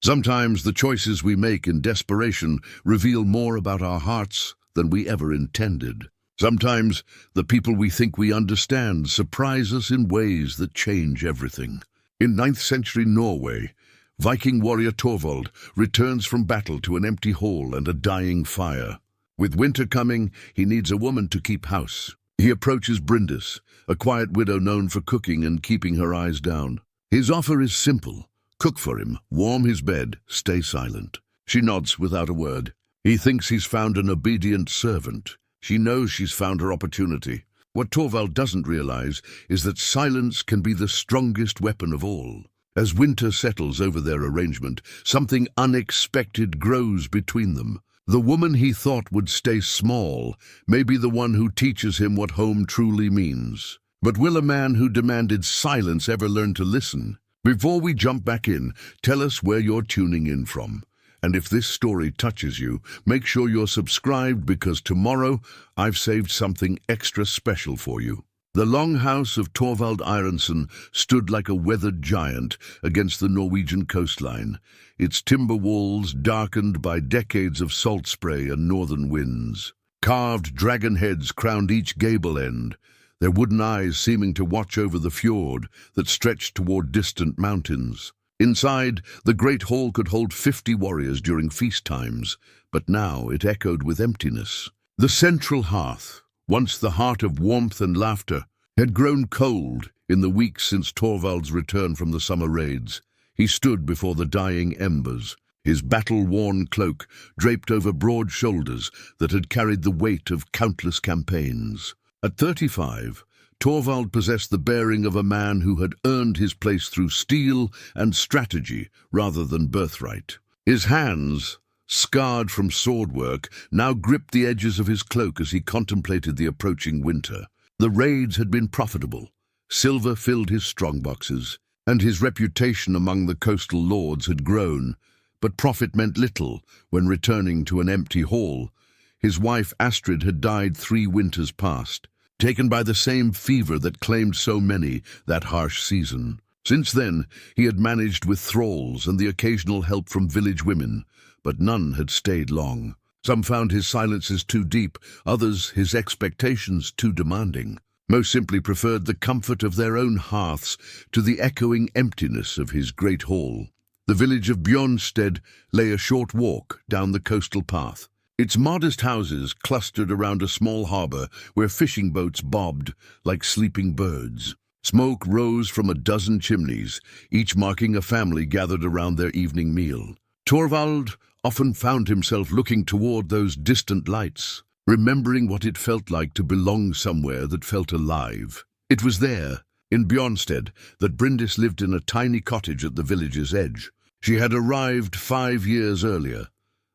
Sometimes the choices we make in desperation reveal more about our hearts than we ever intended. Sometimes the people we think we understand surprise us in ways that change everything. In 9th century Norway, Viking warrior Torvald returns from battle to an empty hall and a dying fire. With winter coming, he needs a woman to keep house. He approaches Bryndis, a quiet widow known for cooking and keeping her eyes down. His offer is simple. Cook for him, warm his bed, stay silent. She nods without a word. He thinks he's found an obedient servant. She knows she's found her opportunity. What Torvald doesn't realize is that silence can be the strongest weapon of all. As winter settles over their arrangement, something unexpected grows between them. The woman he thought would stay small may be the one who teaches him what home truly means. But will a man who demanded silence ever learn to listen? Before we jump back in, tell us where you're tuning in from. And if this story touches you, make sure you're subscribed because tomorrow I've saved something extra special for you. The longhouse of Torvald Ironson stood like a weathered giant against the Norwegian coastline, its timber walls darkened by decades of salt spray and northern winds. Carved dragon heads crowned each gable end, their wooden eyes seeming to watch over the fjord that stretched toward distant mountains. Inside, the great hall could hold 50 warriors during feast times, but now it echoed with emptiness. The central hearth, once the heart of warmth and laughter, had grown cold in the weeks since Torvald's return from the summer raids. He stood before the dying embers, his battle-worn cloak draped over broad shoulders that had carried the weight of countless campaigns. At 35, Torvald possessed the bearing of a man who had earned his place through steel and strategy rather than birthright. His hands, scarred from sword work, now gripped the edges of his cloak as he contemplated the approaching winter. The raids had been profitable. Silver filled his strongboxes, and his reputation among the coastal lords had grown. But profit meant little when returning to an empty hall. His wife Astrid had died 3 winters past, taken by the same fever that claimed so many that harsh season. Since then, he had managed with thralls and the occasional help from village women, but none had stayed long. Some found his silences too deep, others his expectations too demanding. Most simply preferred the comfort of their own hearths to the echoing emptiness of his great hall. The village of Bjornsted lay a short walk down the coastal path. Its modest houses clustered around a small harbor where fishing boats bobbed like sleeping birds. Smoke rose from a dozen chimneys, each marking a family gathered around their evening meal. Torvald often found himself looking toward those distant lights, remembering what it felt like to belong somewhere that felt alive. It was there, in Bjornsted, that Bryndis lived in a tiny cottage at the village's edge. She had arrived 5 years earlier,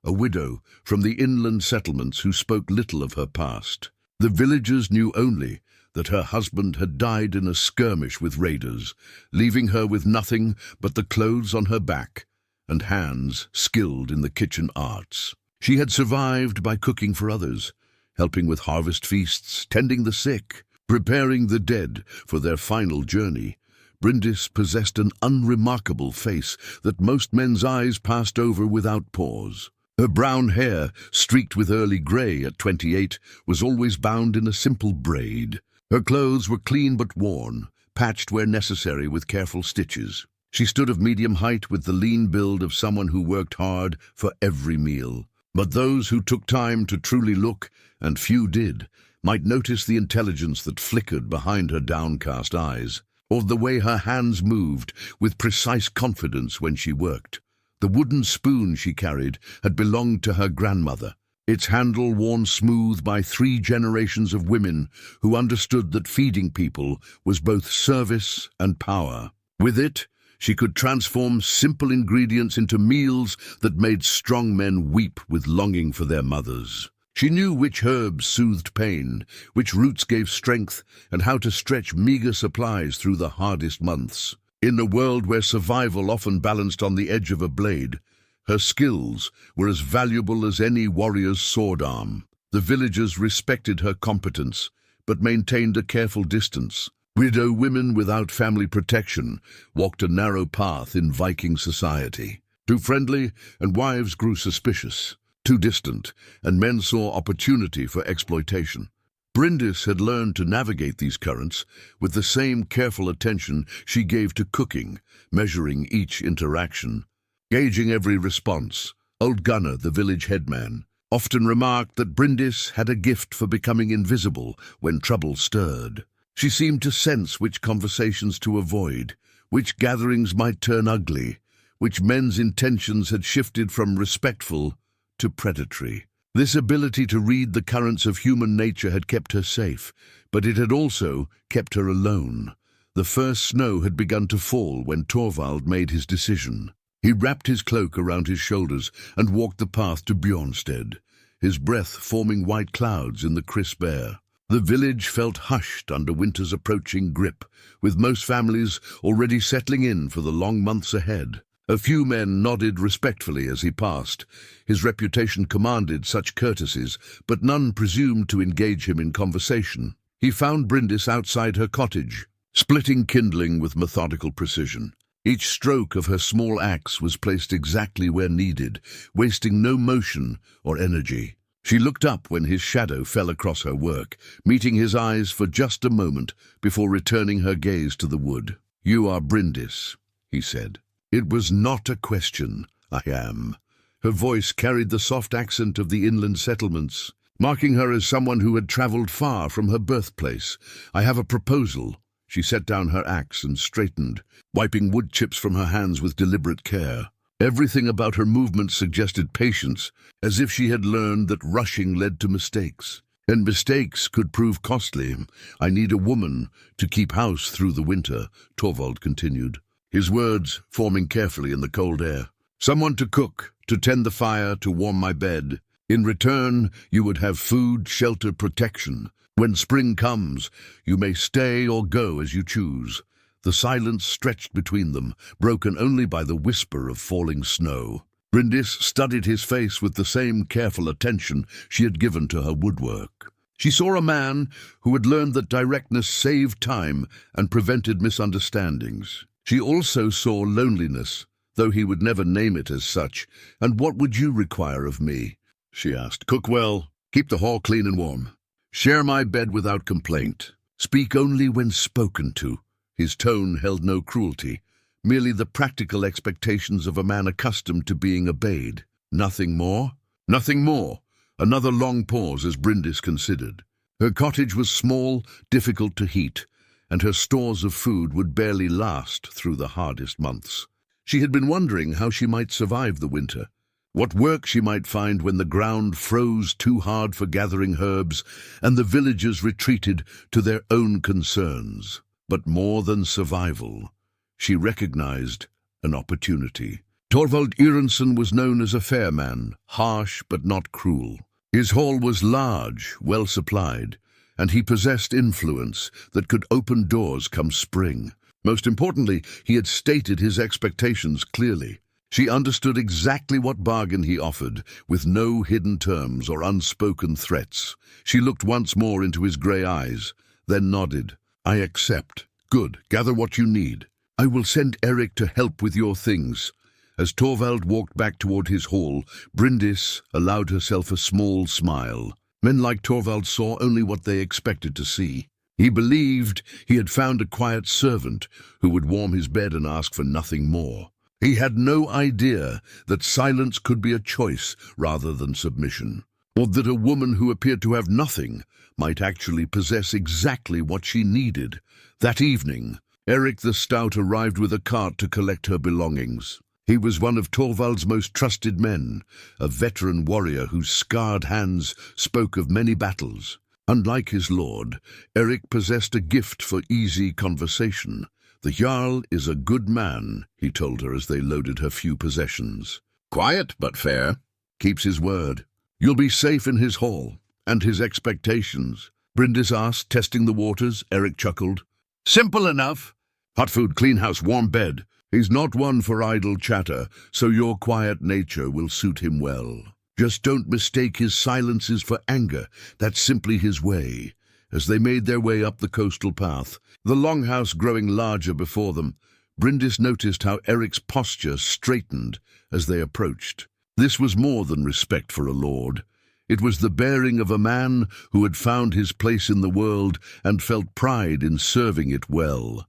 a widow from the inland settlements who spoke little of her past. The villagers knew only that her husband had died in a skirmish with raiders, leaving her with nothing but the clothes on her back and hands skilled in the kitchen arts. She had survived by cooking for others, helping with harvest feasts, tending the sick, preparing the dead for their final journey. Bryndis possessed an unremarkable face that most men's eyes passed over without pause. Her brown hair, streaked with early grey at 28, was always bound in a simple braid. Her clothes were clean but worn, patched where necessary with careful stitches. She stood of medium height with the lean build of someone who worked hard for every meal. But those who took time to truly look, and few did, might notice the intelligence that flickered behind her downcast eyes, or the way her hands moved with precise confidence when she worked. The wooden spoon she carried had belonged to her grandmother, its handle worn smooth by 3 generations of women who understood that feeding people was both service and power. With it, she could transform simple ingredients into meals that made strong men weep with longing for their mothers. She knew which herbs soothed pain, which roots gave strength, and how to stretch meager supplies through the hardest months. In a world where survival often balanced on the edge of a blade, her skills were as valuable as any warrior's sword arm. The villagers respected her competence, but maintained a careful distance. Widow women without family protection walked a narrow path in Viking society. Too friendly, and wives grew suspicious. Too distant, and men saw opportunity for exploitation. Bryndis had learned to navigate these currents with the same careful attention she gave to cooking, measuring each interaction, gauging every response. Old Gunnar, the village headman, often remarked that Bryndis had a gift for becoming invisible when trouble stirred. She seemed to sense which conversations to avoid, which gatherings might turn ugly, which men's intentions had shifted from respectful to predatory. This ability to read the currents of human nature had kept her safe, but it had also kept her alone. The first snow had begun to fall when Torvald made his decision. He wrapped his cloak around his shoulders and walked the path to Bjornstead, his breath forming white clouds in the crisp air. The village felt hushed under winter's approaching grip, with most families already settling in for the long months ahead. A few men nodded respectfully as he passed. His reputation commanded such courtesies, but none presumed to engage him in conversation. He found Bryndis outside her cottage, splitting kindling with methodical precision. Each stroke of her small axe was placed exactly where needed, wasting no motion or energy. She looked up when his shadow fell across her work, meeting his eyes for just a moment before returning her gaze to the wood. "You are Bryndis," he said. "It was not a question. I am." Her voice carried the soft accent of the inland settlements, marking her as someone who had traveled far from her birthplace. "I have a proposal." She set down her axe and straightened, wiping wood chips from her hands with deliberate care. Everything about her movements suggested patience, as if she had learned that rushing led to mistakes. And mistakes could prove costly. "I need a woman to keep house through the winter," Torvald continued, his words forming carefully in the cold air. "Someone to cook, to tend the fire, to warm my bed. In return, you would have food, shelter, protection. When spring comes, you may stay or go as you choose." The silence stretched between them, broken only by the whisper of falling snow. Bryndis studied his face with the same careful attention she had given to her woodwork. She saw a man who had learned that directness saved time and prevented misunderstandings. She also saw loneliness, though he would never name it as such. "And what would you require of me?" she asked. "Cook well, keep the hall clean and warm. Share my bed without complaint. Speak only when spoken to." His tone held no cruelty, merely the practical expectations of a man accustomed to being obeyed. "Nothing more?" "Nothing more." Another long pause as Bryndis considered. Her cottage was small, difficult to heat, and her stores of food would barely last through the hardest months. She had been wondering how she might survive the winter, what work she might find when the ground froze too hard for gathering herbs and the villagers retreated to their own concerns. But more than survival, she recognized an opportunity. Torvald Ironsson was known as a fair man, harsh but not cruel. His hall was large, well supplied, and he possessed influence that could open doors come spring. Most importantly, he had stated his expectations clearly. She understood exactly what bargain he offered, with no hidden terms or unspoken threats. She looked once more into his grey eyes, then nodded. "I accept." "Good. Gather what you need. I will send Eric to help with your things." As Torvald walked back toward his hall, Bryndis allowed herself a small smile. Men like Torvald saw only what they expected to see. He believed he had found a quiet servant who would warm his bed and ask for nothing more. He had no idea that silence could be a choice rather than submission, or that a woman who appeared to have nothing might actually possess exactly what she needed. That evening, Eric the Stout arrived with a cart to collect her belongings. He was one of Torvald's most trusted men, a veteran warrior whose scarred hands spoke of many battles. Unlike his lord, Eric possessed a gift for easy conversation. "The Jarl is a good man," he told her as they loaded her few possessions. "Quiet but fair. Keeps his word. You'll be safe in his hall." "And his expectations?" Bryndis asked, testing the waters. Eric chuckled. "Simple enough. Hot food, clean house, warm bed. He's not one for idle chatter, so your quiet nature will suit him well. Just don't mistake his silences for anger. That's simply his way." As they made their way up the coastal path, the longhouse growing larger before them, Bryndis noticed how Eric's posture straightened as they approached. This was more than respect for a lord. It was the bearing of a man who had found his place in the world and felt pride in serving it well.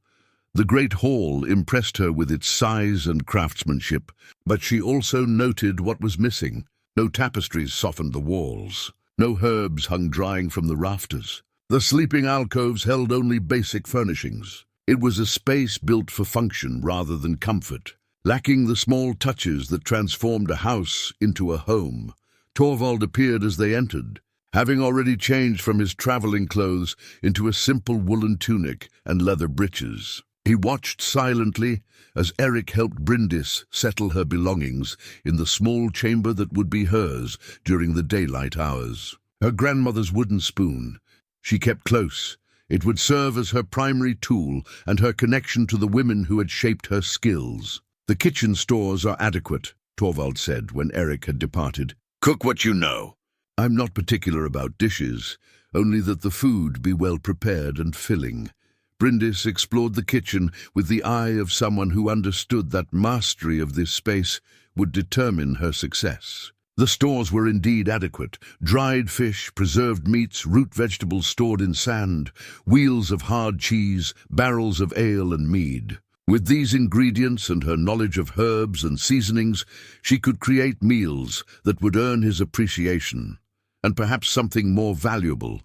The great hall impressed her with its size and craftsmanship, but she also noted what was missing. No tapestries softened the walls. No herbs hung drying from the rafters. The sleeping alcoves held only basic furnishings. It was a space built for function rather than comfort, lacking the small touches that transformed a house into a home. Torvald appeared as they entered, having already changed from his traveling clothes into a simple woolen tunic and leather breeches. He watched silently as Eric helped Bryndis settle her belongings in the small chamber that would be hers during the daylight hours. Her grandmother's wooden spoon she kept close. It would serve as her primary tool and her connection to the women who had shaped her skills. "The kitchen stores are adequate," Torvald said when Eric had departed. "Cook what you know." "I'm not particular about dishes, only that the food be well prepared and filling." Bryndis explored the kitchen with the eye of someone who understood that mastery of this space would determine her success. The stores were indeed adequate: dried fish, preserved meats, root vegetables stored in sand, wheels of hard cheese, barrels of ale and mead. With these ingredients and her knowledge of herbs and seasonings, she could create meals that would earn his appreciation, and perhaps something more valuable,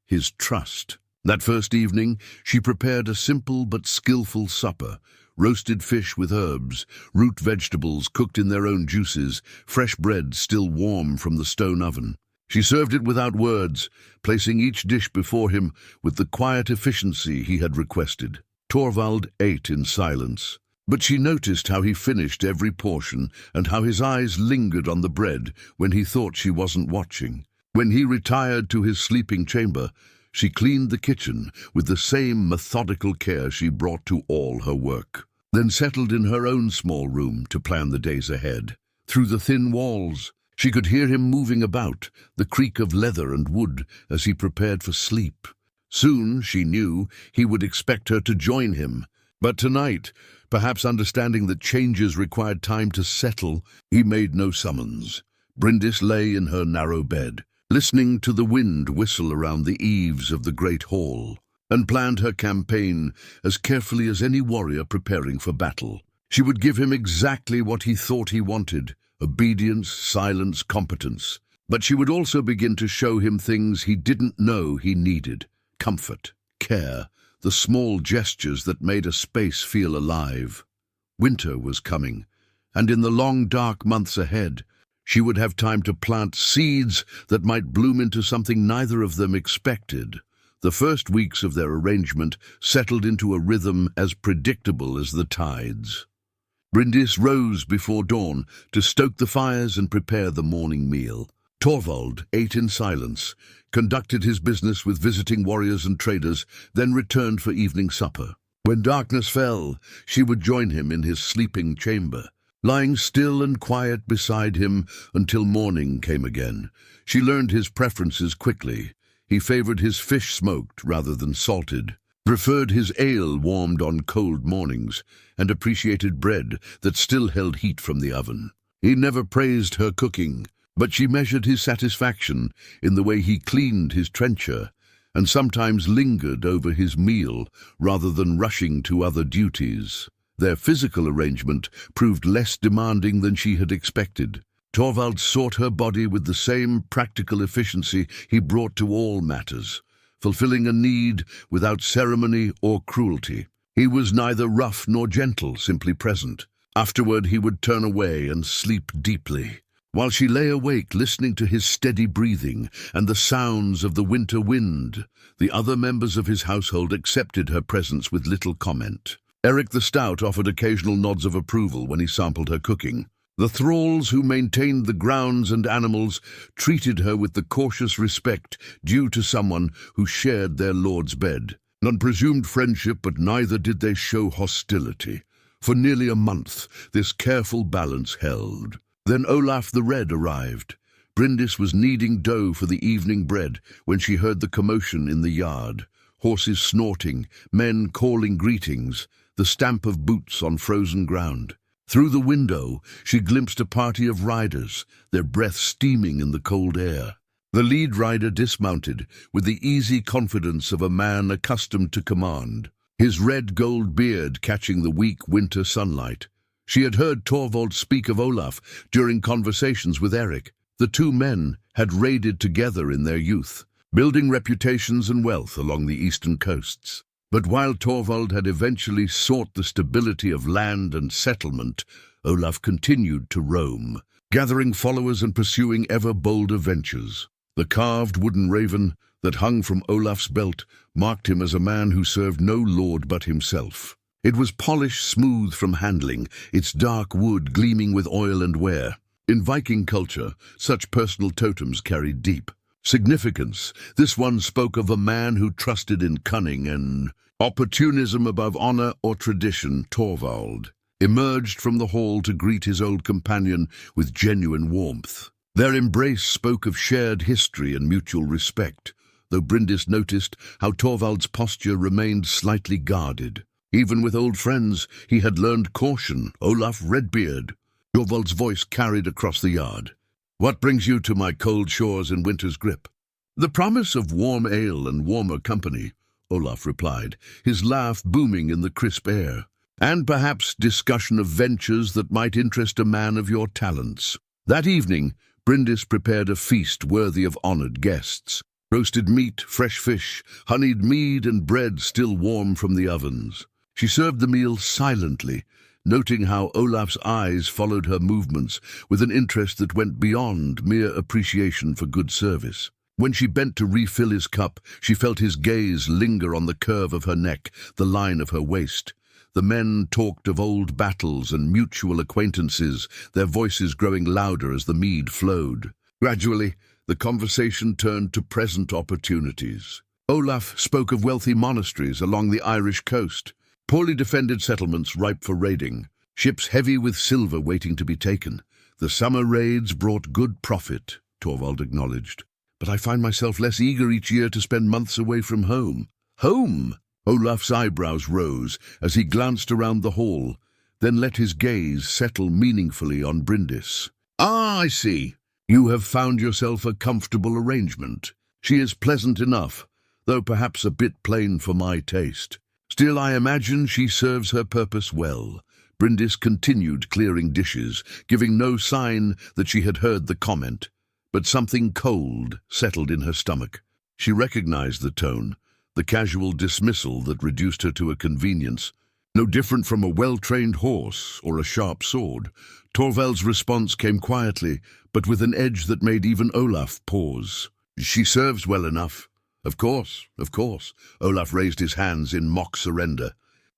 his trust. That first evening, she prepared a simple but skillful supper: roasted fish with herbs, root vegetables cooked in their own juices, fresh bread still warm from the stone oven. She served it without words, placing each dish before him with the quiet efficiency he had requested. Torvald ate in silence, but she noticed how he finished every portion and how his eyes lingered on the bread when he thought she wasn't watching. When he retired to his sleeping chamber, she cleaned the kitchen with the same methodical care she brought to all her work, then settled in her own small room to plan the days ahead. Through the thin walls, she could hear him moving about, the creak of leather and wood as he prepared for sleep. Soon, she knew, he would expect her to join him. But tonight, perhaps understanding that changes required time to settle, he made no summons. Bryndis lay in her narrow bed, listening to the wind whistle around the eaves of the great hall, and planned her campaign as carefully as any warrior preparing for battle. She would give him exactly what he thought he wanted: obedience, silence, competence. But she would also begin to show him things he didn't know he needed: comfort, care, the small gestures that made a space feel alive. Winter was coming, and in the long, dark months ahead, she would have time to plant seeds that might bloom into something neither of them expected. The first weeks of their arrangement settled into a rhythm as predictable as the tides. Bryndis rose before dawn to stoke the fires and prepare the morning meal. Torvald ate in silence, conducted his business with visiting warriors and traders, then returned for evening supper. When darkness fell, she would join him in his sleeping chamber, lying still and quiet beside him until morning came again. She learned his preferences quickly. He favored his fish smoked rather than salted, preferred his ale warmed on cold mornings, and appreciated bread that still held heat from the oven. He never praised her cooking, but she measured his satisfaction in the way he cleaned his trencher, and sometimes lingered over his meal rather than rushing to other duties. Their physical arrangement proved less demanding than she had expected. Torvald sought her body with the same practical efficiency he brought to all matters, fulfilling a need without ceremony or cruelty. He was neither rough nor gentle, simply present. Afterward, he would turn away and sleep deeply, while she lay awake listening to his steady breathing and the sounds of the winter wind. The other members of his household accepted her presence with little comment. Eric the Stout offered occasional nods of approval when he sampled her cooking. The thralls who maintained the grounds and animals treated her with the cautious respect due to someone who shared their lord's bed. None presumed friendship, but neither did they show hostility. For nearly a month, this careful balance held. Then Olaf the Red arrived. Bryndis was kneading dough for the evening bread when she heard the commotion in the yard. Horses snorting, men calling greetings. the stamp of boots on frozen ground. Through the window, she glimpsed a party of riders, their breath steaming in the cold air. The lead rider dismounted, with the easy confidence of a man accustomed to command, his red-gold beard catching the weak winter sunlight. She had heard Torvald speak of Olaf during conversations with Eric. The two men had raided together in their youth, building reputations and wealth along the eastern coasts. But while Torvald had eventually sought the stability of land and settlement, Olaf continued to roam, gathering followers and pursuing ever bolder ventures. The carved wooden raven that hung from Olaf's belt marked him as a man who served no lord but himself. It was polished smooth from handling, its dark wood gleaming with oil and wear. In Viking culture, such personal totems carried deep significance. This one spoke of a man who trusted in cunning and opportunism above honor or tradition. Torvald emerged from the hall to greet his old companion with genuine warmth. Their embrace spoke of shared history and mutual respect, though Bryndis noticed how Torvald's posture remained slightly guarded. Even with old friends, he had learned caution. Olaf Redbeard. Torvald's voice carried across the yard. "What brings you to my cold shores in winter's grip?" "The promise of warm ale and warmer company," Olaf replied, his laugh booming in the crisp air. "And perhaps discussion of ventures that might interest a man of your talents." That evening, Bryndis prepared a feast worthy of honored guests. Roasted meat, fresh fish, honeyed mead and bread still warm from the ovens. She served the meal silently, noting how Olaf's eyes followed her movements with an interest that went beyond mere appreciation for good service. When she bent to refill his cup, she felt his gaze linger on the curve of her neck, the line of her waist. The men talked of old battles and mutual acquaintances, their voices growing louder as the mead flowed. Gradually, the conversation turned to present opportunities. Olaf spoke of wealthy monasteries along the Irish coast, poorly defended settlements ripe for raiding, ships heavy with silver waiting to be taken. The summer raids brought good profit, Torvald acknowledged. But I find myself less eager each year to spend months away from home. Home? Olaf's eyebrows rose as he glanced around the hall, then let his gaze settle meaningfully on Bryndis. "Ah, I see. You have found yourself a comfortable arrangement. She is pleasant enough, though perhaps a bit plain for my taste. Still, I imagine she serves her purpose well." Bryndis continued clearing dishes, giving no sign that she had heard the comment. But something cold settled in her stomach. She recognized the tone, the casual dismissal that reduced her to a convenience. No different from a well-trained horse or a sharp sword. Torvald's response came quietly, but with an edge that made even Olaf pause. "She serves well enough." Of course. Olaf raised his hands in mock surrender.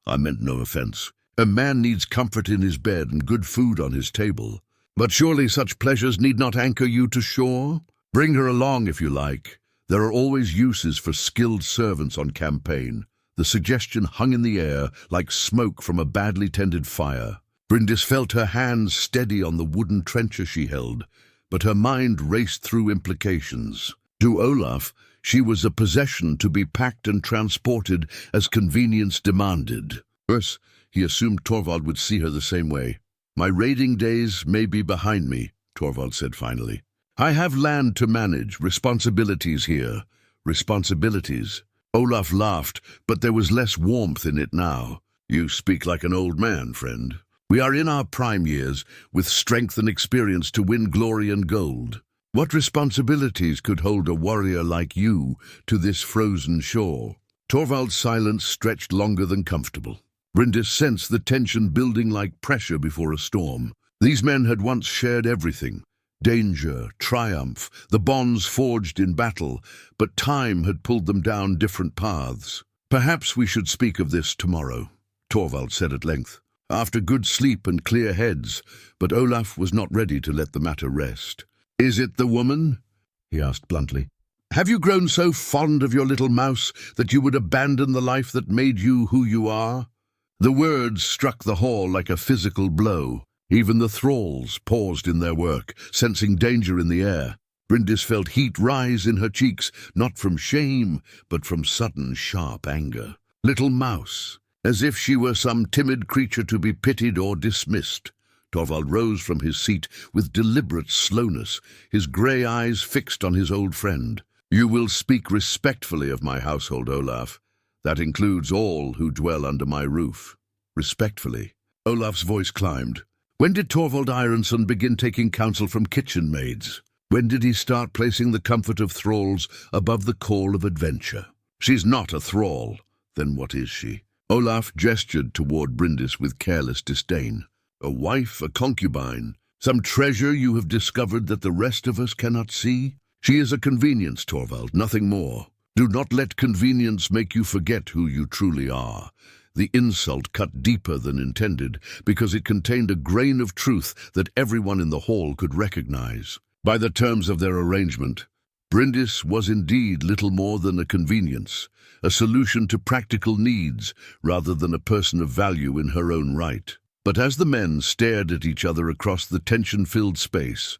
"I meant no offense. A man needs comfort in his bed and good food on his table. But surely such pleasures need not anchor you to shore? Bring her along if you like. There are always uses for skilled servants on campaign." The suggestion hung in the air like smoke from a badly tended fire. Bryndis felt her hands steady on the wooden trencher she held, but her mind raced through implications. To Olaf, she was a possession to be packed and transported as convenience demanded. Worse, he assumed Torvald would see her the same way. "My raiding days may be behind me," Torvald said finally. "I have land to manage, responsibilities here." Responsibilities? Olaf laughed, but there was less warmth in it now. "You speak like an old man, friend. We are in our prime years, with strength and experience to win glory and gold. What responsibilities could hold a warrior like you to this frozen shore?" Torvald's silence stretched longer than comfortable. Bryndis sensed the tension building like pressure before a storm. These men had once shared everything. Danger, triumph, the bonds forged in battle, but time had pulled them down different paths. "Perhaps we should speak of this tomorrow," Torvald said at length, after good sleep and clear heads, but Olaf was not ready to let the matter rest. "Is it the woman?" he asked bluntly. "Have you grown so fond of your little mouse that you would abandon the life that made you who you are?" The words struck the hall like a physical blow. Even the thralls paused in their work, sensing danger in the air. Bryndis felt heat rise in her cheeks, not from shame, but from sudden, sharp anger. Little mouse. as if she were some timid creature to be pitied or dismissed. Torvald rose from his seat with deliberate slowness, his grey eyes fixed on his old friend. "You will speak respectfully of my household, Olaf. That includes all who dwell under my roof." Respectfully. Olaf's voice climbed. When did Torvald Ironson begin taking counsel from kitchen maids? When did he start placing the comfort of thralls above the call of adventure? She's not a thrall. Then what is she? Olaf gestured toward Bryndis with careless disdain. A wife, a concubine, some treasure you have discovered that the rest of us cannot see? She is a convenience, Torvald, nothing more. Do not let convenience make you forget who you truly are. The insult cut deeper than intended because it contained a grain of truth that everyone in the hall could recognize. By the terms of their arrangement, Bryndis was indeed little more than a convenience, a solution to practical needs rather than a person of value in her own right. But as the men stared at each other across the tension-filled space,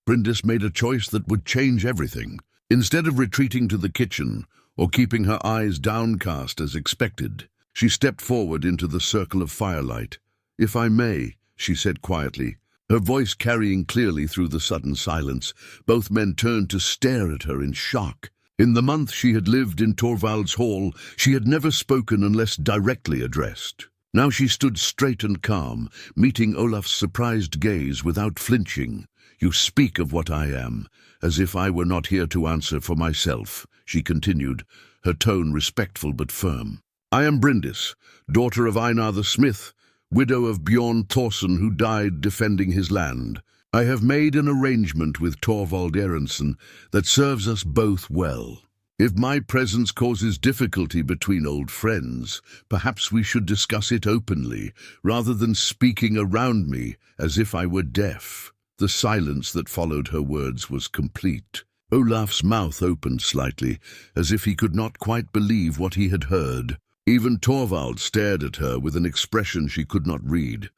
Bryndis made a choice that would change everything. Instead of retreating to the kitchen or keeping her eyes downcast as expected, she stepped forward into the circle of firelight. "If I may," she said quietly, her voice carrying clearly through the sudden silence. Both men turned to stare at her in shock. In the month she had lived in Torvald's hall, she had never spoken unless directly addressed. Now she stood straight and calm, meeting Olaf's surprised gaze without flinching. "You speak of what I am, as if I were not here to answer for myself," she continued, her tone respectful but firm. "I am Bryndis, daughter of Einar the Smith, widow of Bjorn Thorson, who died defending his land. I have made an arrangement with Torvald Ironson that serves us both well. If my presence causes difficulty between old friends, perhaps we should discuss it openly, rather than speaking around me as if I were deaf." The silence that followed her words was complete. Olaf's mouth opened slightly, as if he could not quite believe what he had heard. Even Torvald stared at her with an expression she could not read.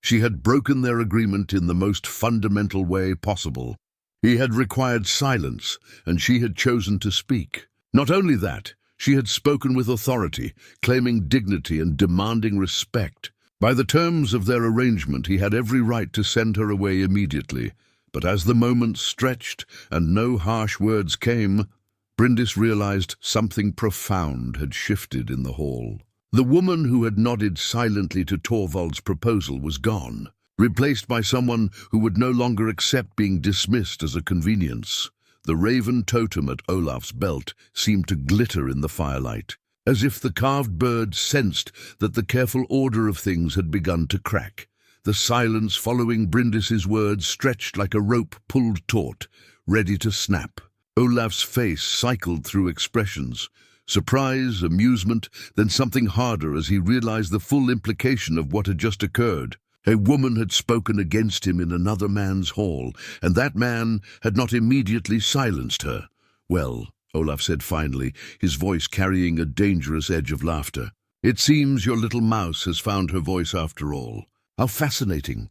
She had broken their agreement in the most fundamental way possible. He had required silence, and she had chosen to speak. Not only that, she had spoken with authority, claiming dignity and demanding respect. By the terms of their arrangement, he had every right to send her away immediately. But as the moments stretched and no harsh words came, Bryndis realized something profound had shifted in the hall. The woman who had nodded silently to Torvald's proposal was gone, replaced by someone who would no longer accept being dismissed as a convenience. The raven totem at Olaf's belt seemed to glitter in the firelight, as if the carved bird sensed that the careful order of things had begun to crack. The silence following Bryndis's words stretched like a rope pulled taut, ready to snap. Olaf's face cycled through expressions, surprise, amusement, then something harder as he realized the full implication of what had just occurred. A woman had spoken against him in another man's hall, and that man had not immediately silenced her. "Well," Olaf said finally, his voice carrying a dangerous edge of laughter, "it seems your little mouse has found her voice after all. How fascinating."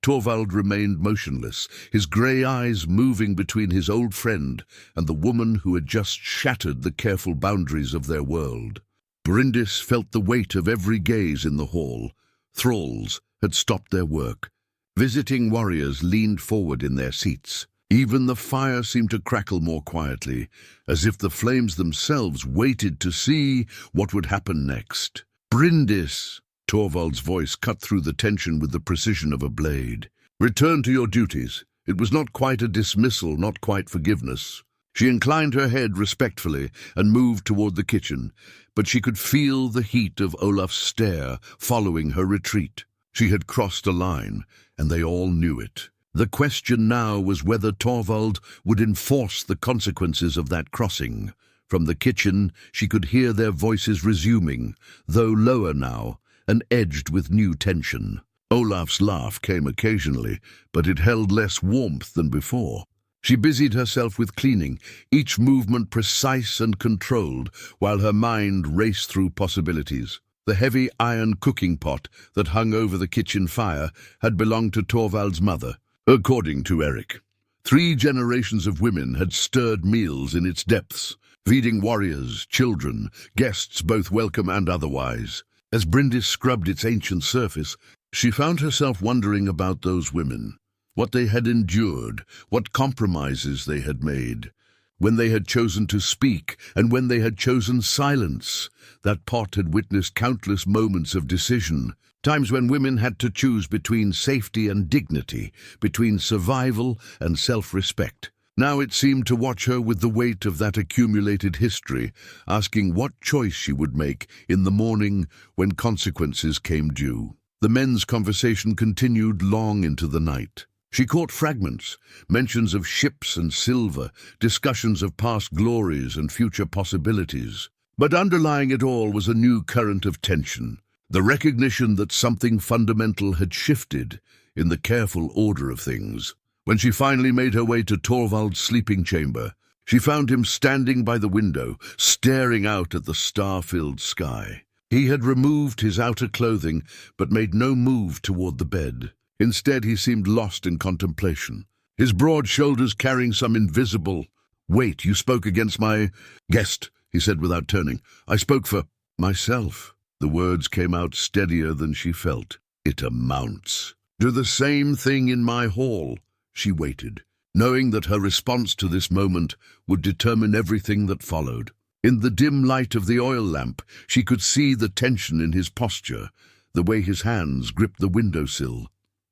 Torvald remained motionless, his grey eyes moving between his old friend and the woman who had just shattered the careful boundaries of their world. Bryndis felt the weight of every gaze in the hall. Thralls had stopped their work. Visiting warriors leaned forward in their seats. Even the fire seemed to crackle more quietly, as if the flames themselves waited to see what would happen next. "Bryndis!" Torvald's voice cut through the tension with the precision of a blade. "Return to your duties." It was not quite a dismissal, not quite forgiveness. She inclined her head respectfully and moved toward the kitchen, but she could feel the heat of Olaf's stare following her retreat. She had crossed a line, and they all knew it. The question now was whether Torvald would enforce the consequences of that crossing. From the kitchen, she could hear their voices resuming, though lower now, and edged with new tension. Olaf's laugh came occasionally, but it held less warmth than before. She busied herself with cleaning, each movement precise and controlled, while her mind raced through possibilities. The heavy iron cooking pot that hung over the kitchen fire had belonged to Torvald's mother, according to Eric. 3 generations of women had stirred meals in its depths, feeding warriors, children, guests both welcome and otherwise. As Bryndis scrubbed its ancient surface, she found herself wondering about those women, what they had endured, what compromises they had made. When they had chosen to speak, and when they had chosen silence, that pot had witnessed countless moments of decision, times when women had to choose between safety and dignity, between survival and self-respect. Now it seemed to watch her with the weight of that accumulated history, asking what choice she would make in the morning when consequences came due. The men's conversation continued long into the night. She caught fragments, mentions of ships and silver, discussions of past glories and future possibilities. But underlying it all was a new current of tension, the recognition that something fundamental had shifted in the careful order of things. When she finally made her way to Torvald's sleeping chamber, she found him standing by the window, staring out at the star-filled sky. He had removed his outer clothing, but made no move toward the bed. Instead, he seemed lost in contemplation, his broad shoulders carrying some invisible weight. "You spoke against my guest," he said without turning. "I spoke for myself." The words came out steadier than she felt. "It amounts. Do the same thing in my hall." She waited, knowing that her response to this moment would determine everything that followed. In the dim light of the oil lamp, she could see the tension in his posture, the way his hands gripped the windowsill.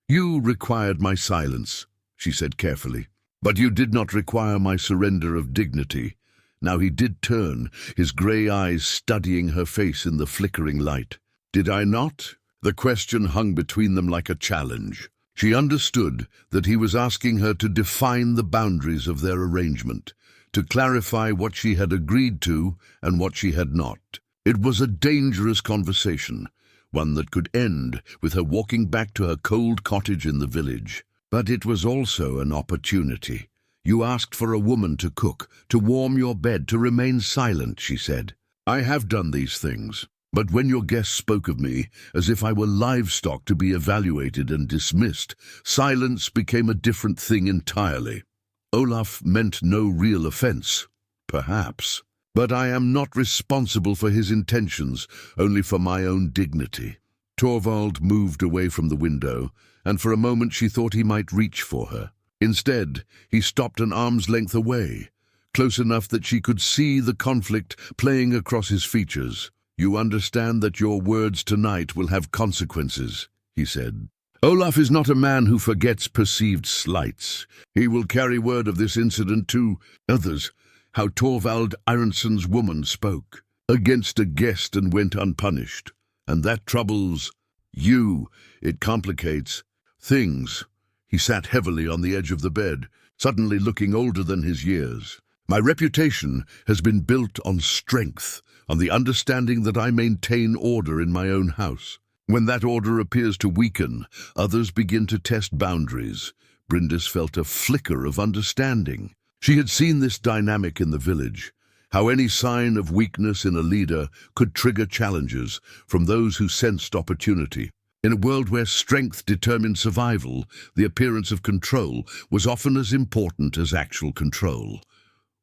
"You required my silence," she said carefully, "but you did not require my surrender of dignity." Now he did turn, his grey eyes studying her face in the flickering light. "Did I not?" The question hung between them like a challenge. She understood that he was asking her to define the boundaries of their arrangement, to clarify what she had agreed to and what she had not. It was a dangerous conversation, one that could end with her walking back to her cold cottage in the village. But it was also an opportunity. "You asked for a woman to cook, to warm your bed, to remain silent," she said. "I have done these things. But when your guests spoke of me as if I were livestock to be evaluated and dismissed, silence became a different thing entirely. Olaf meant no real offense, perhaps. But I am not responsible for his intentions, only for my own dignity." Torvald moved away from the window, and for a moment she thought he might reach for her. Instead, he stopped an arm's length away, close enough that she could see the conflict playing across his features. "You understand that your words tonight will have consequences," he said. "Olaf is not a man who forgets perceived slights. He will carry word of this incident to others. How Torvald Ironson's woman spoke against a guest and went unpunished. And that troubles you. It complicates things." He sat heavily on the edge of the bed, suddenly looking older than his years. "My reputation has been built on strength, on the understanding that I maintain order in my own house. When that order appears to weaken, others begin to test boundaries." Bryndis felt a flicker of understanding. She had seen this dynamic in the village, how any sign of weakness in a leader could trigger challenges from those who sensed opportunity. In a world where strength determined survival, the appearance of control was often as important as actual control.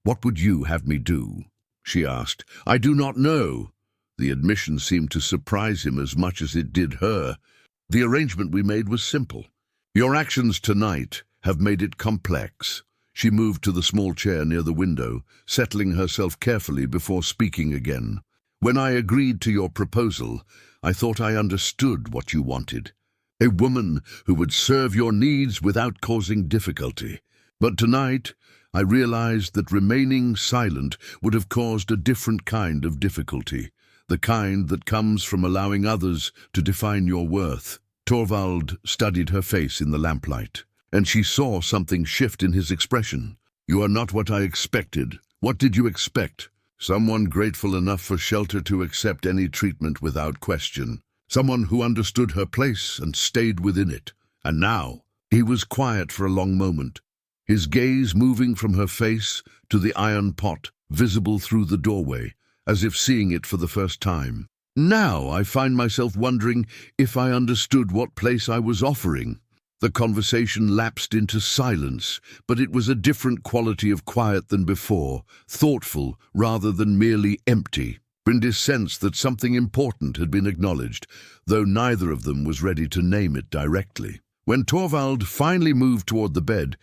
"What would you have me do?" she asked. "I do not know." The admission seemed to surprise him as much as it did her. "The arrangement we made was simple. Your actions tonight have made it complex." She moved to the small chair near the window, settling herself carefully before speaking again. "When I agreed to your proposal, I thought I understood what you wanted. A woman who would serve your needs without causing difficulty. But tonight, I realized that remaining silent would have caused a different kind of difficulty, the kind that comes from allowing others to define your worth." Torvald studied her face in the lamplight, and she saw something shift in his expression. "You are not what I expected." "What did you expect?" "Someone grateful enough for shelter to accept any treatment without question. Someone who understood her place and stayed within it. And now," he was quiet for a long moment, his gaze moving from her face to the iron pot visible through the doorway, as if seeing it for the first time. "Now I find myself wondering if I understood what place I was offering." The conversation lapsed into silence, but it was a different quality of quiet than before, thoughtful rather than merely empty. Bryndis sensed that something important had been acknowledged, though neither of them was ready to name it directly. When Torvald finally moved toward the bed,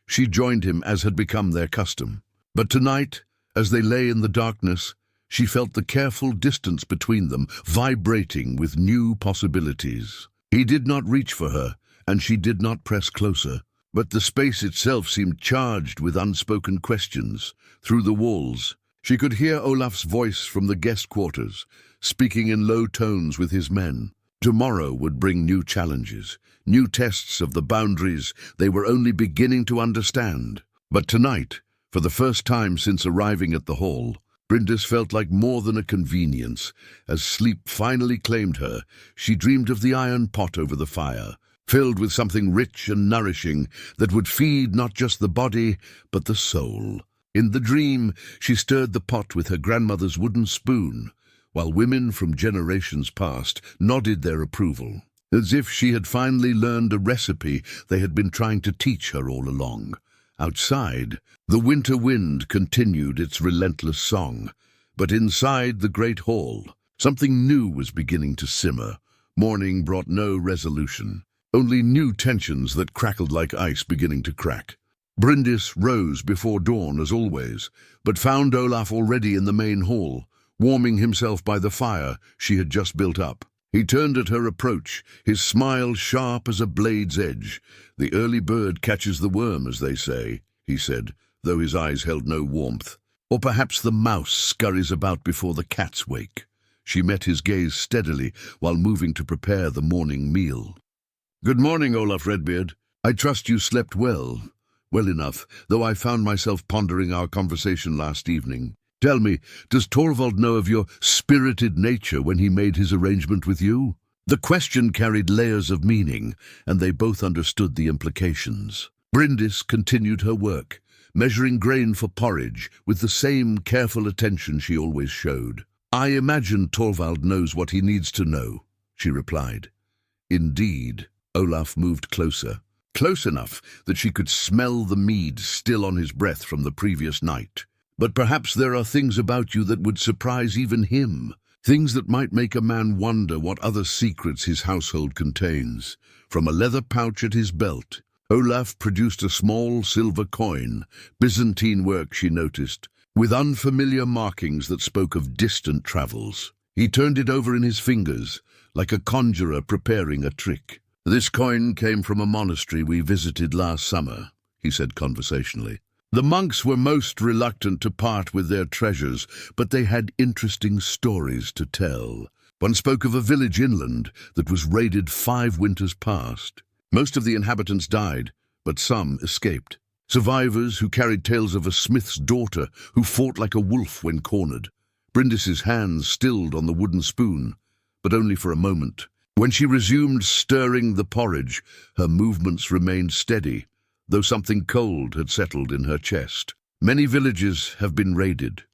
she joined him as had become their custom. But tonight, as they lay in the darkness, she felt the careful distance between them vibrating with new possibilities. He did not reach for her, and she did not press closer, but the space itself seemed charged with unspoken questions. Through the walls, she could hear Olaf's voice from the guest quarters, speaking in low tones with his men. Tomorrow would bring new challenges, new tests of the boundaries they were only beginning to understand. But tonight, for the first time since arriving at the hall, Bryndis felt like more than a convenience. As sleep finally claimed her, she dreamed of the iron pot over the fire, filled with something rich and nourishing that would feed not just the body, but the soul. In the dream, she stirred the pot with her grandmother's wooden spoon, while women from generations past nodded their approval, as if she had finally learned a recipe they had been trying to teach her all along. Outside, the winter wind continued its relentless song, but inside the great hall, something new was beginning to simmer. Morning brought no resolution, only new tensions that crackled like ice beginning to crack. Bryndis rose before dawn as always, but found Olaf already in the main hall, warming himself by the fire she had just built up. He turned at her approach, his smile sharp as a blade's edge. "The early bird catches the worm, as they say," he said, though his eyes held no warmth. "Or perhaps the mouse scurries about before the cats wake." She met his gaze steadily while moving to prepare the morning meal. "Good morning, Olaf Redbeard. I trust you slept well. Well enough, though I found myself pondering our conversation last evening. Tell me, does Torvald know of your spirited nature when he made his arrangement with you?" The question carried layers of meaning, and they both understood the implications. Bryndis continued her work, measuring grain for porridge with the same careful attention she always showed. "I imagine Torvald knows what he needs to know," she replied. Indeed, Olaf moved closer. Close enough that she could smell the mead still on his breath from the previous night. "But perhaps there are things about you that would surprise even him, things that might make a man wonder what other secrets his household contains." From a leather pouch at his belt, Olaf produced a small silver coin, Byzantine work she noticed, with unfamiliar markings that spoke of distant travels. He turned it over in his fingers, like a conjurer preparing a trick. "This coin came from a monastery we visited last summer," he said conversationally. "The monks were most reluctant to part with their treasures, but they had interesting stories to tell. One spoke of a village inland that was raided 5 winters past. Most of the inhabitants died, but some escaped. Survivors who carried tales of a smith's daughter who fought like a wolf when cornered." Bryndis's hands stilled on the wooden spoon, but only for a moment. When she resumed stirring the porridge, her movements remained steady, though something cold had settled in her chest. "Many villages have been raided,"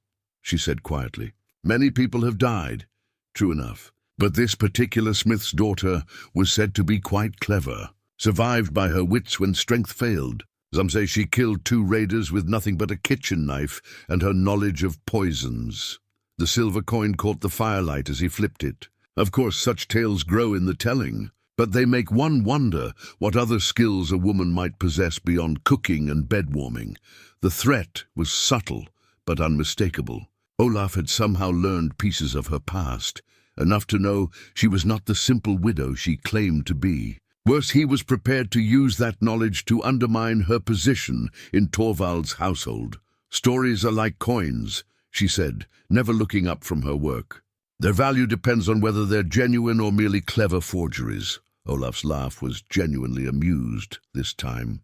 she said quietly. "Many people have died, true enough. But this particular smith's daughter was said to be quite clever, survived by her wits when strength failed. Some say she killed 2 raiders with nothing but a kitchen knife and her knowledge of poisons." The silver coin caught the firelight as he flipped it. Of course, such tales grow in the telling, but they make one wonder what other skills a woman might possess beyond cooking and bed-warming. The threat was subtle, but unmistakable. Olaf had somehow learned pieces of her past, enough to know she was not the simple widow she claimed to be. Worse, he was prepared to use that knowledge to undermine her position in Torvald's household. "Stories are like coins," she said, never looking up from her work. "Their value depends on whether they're genuine or merely clever forgeries." Olaf's laugh was genuinely amused this time.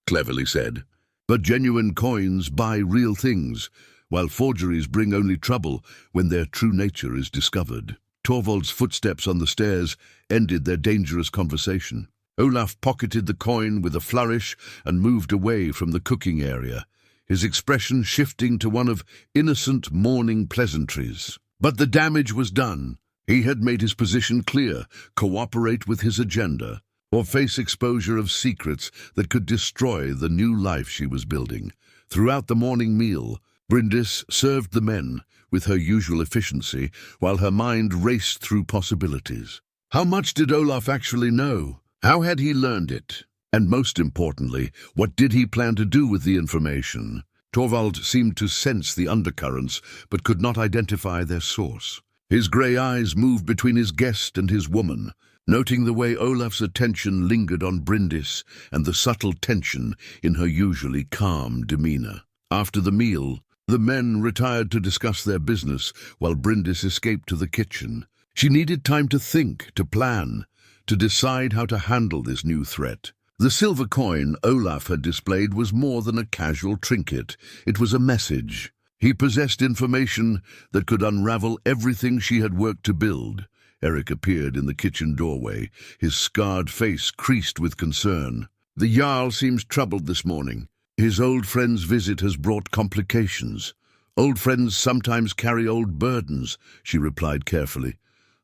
"Cleverly said. But genuine coins buy real things, while forgeries bring only trouble when their true nature is discovered." Torvald's footsteps on the stairs ended their dangerous conversation. Olaf pocketed the coin with a flourish and moved away from the cooking area, his expression shifting to one of innocent morning pleasantries. But the damage was done. He had made his position clear: cooperate with his agenda, or face exposure of secrets that could destroy the new life she was building. Throughout the morning meal, Bryndis served the men with her usual efficiency while her mind raced through possibilities. How much did Olaf actually know? How had he learned it? And most importantly, what did he plan to do with the information? Torvald seemed to sense the undercurrents, but could not identify their source. His grey eyes moved between his guest and his woman, noting the way Olaf's attention lingered on Bryndis and the subtle tension in her usually calm demeanor. After the meal, the men retired to discuss their business while Bryndis escaped to the kitchen. She needed time to think, to plan, to decide how to handle this new threat. The silver coin Olaf had displayed was more than a casual trinket. It was a message. He possessed information that could unravel everything she had worked to build. Eric appeared in the kitchen doorway, his scarred face creased with concern. The Jarl seems troubled this morning. His old friend's visit has brought complications. Old friends sometimes carry old burdens, she replied carefully.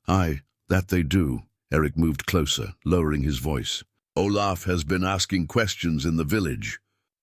Aye, that they do. Eric moved closer, lowering his voice. Olaf has been asking questions in the village.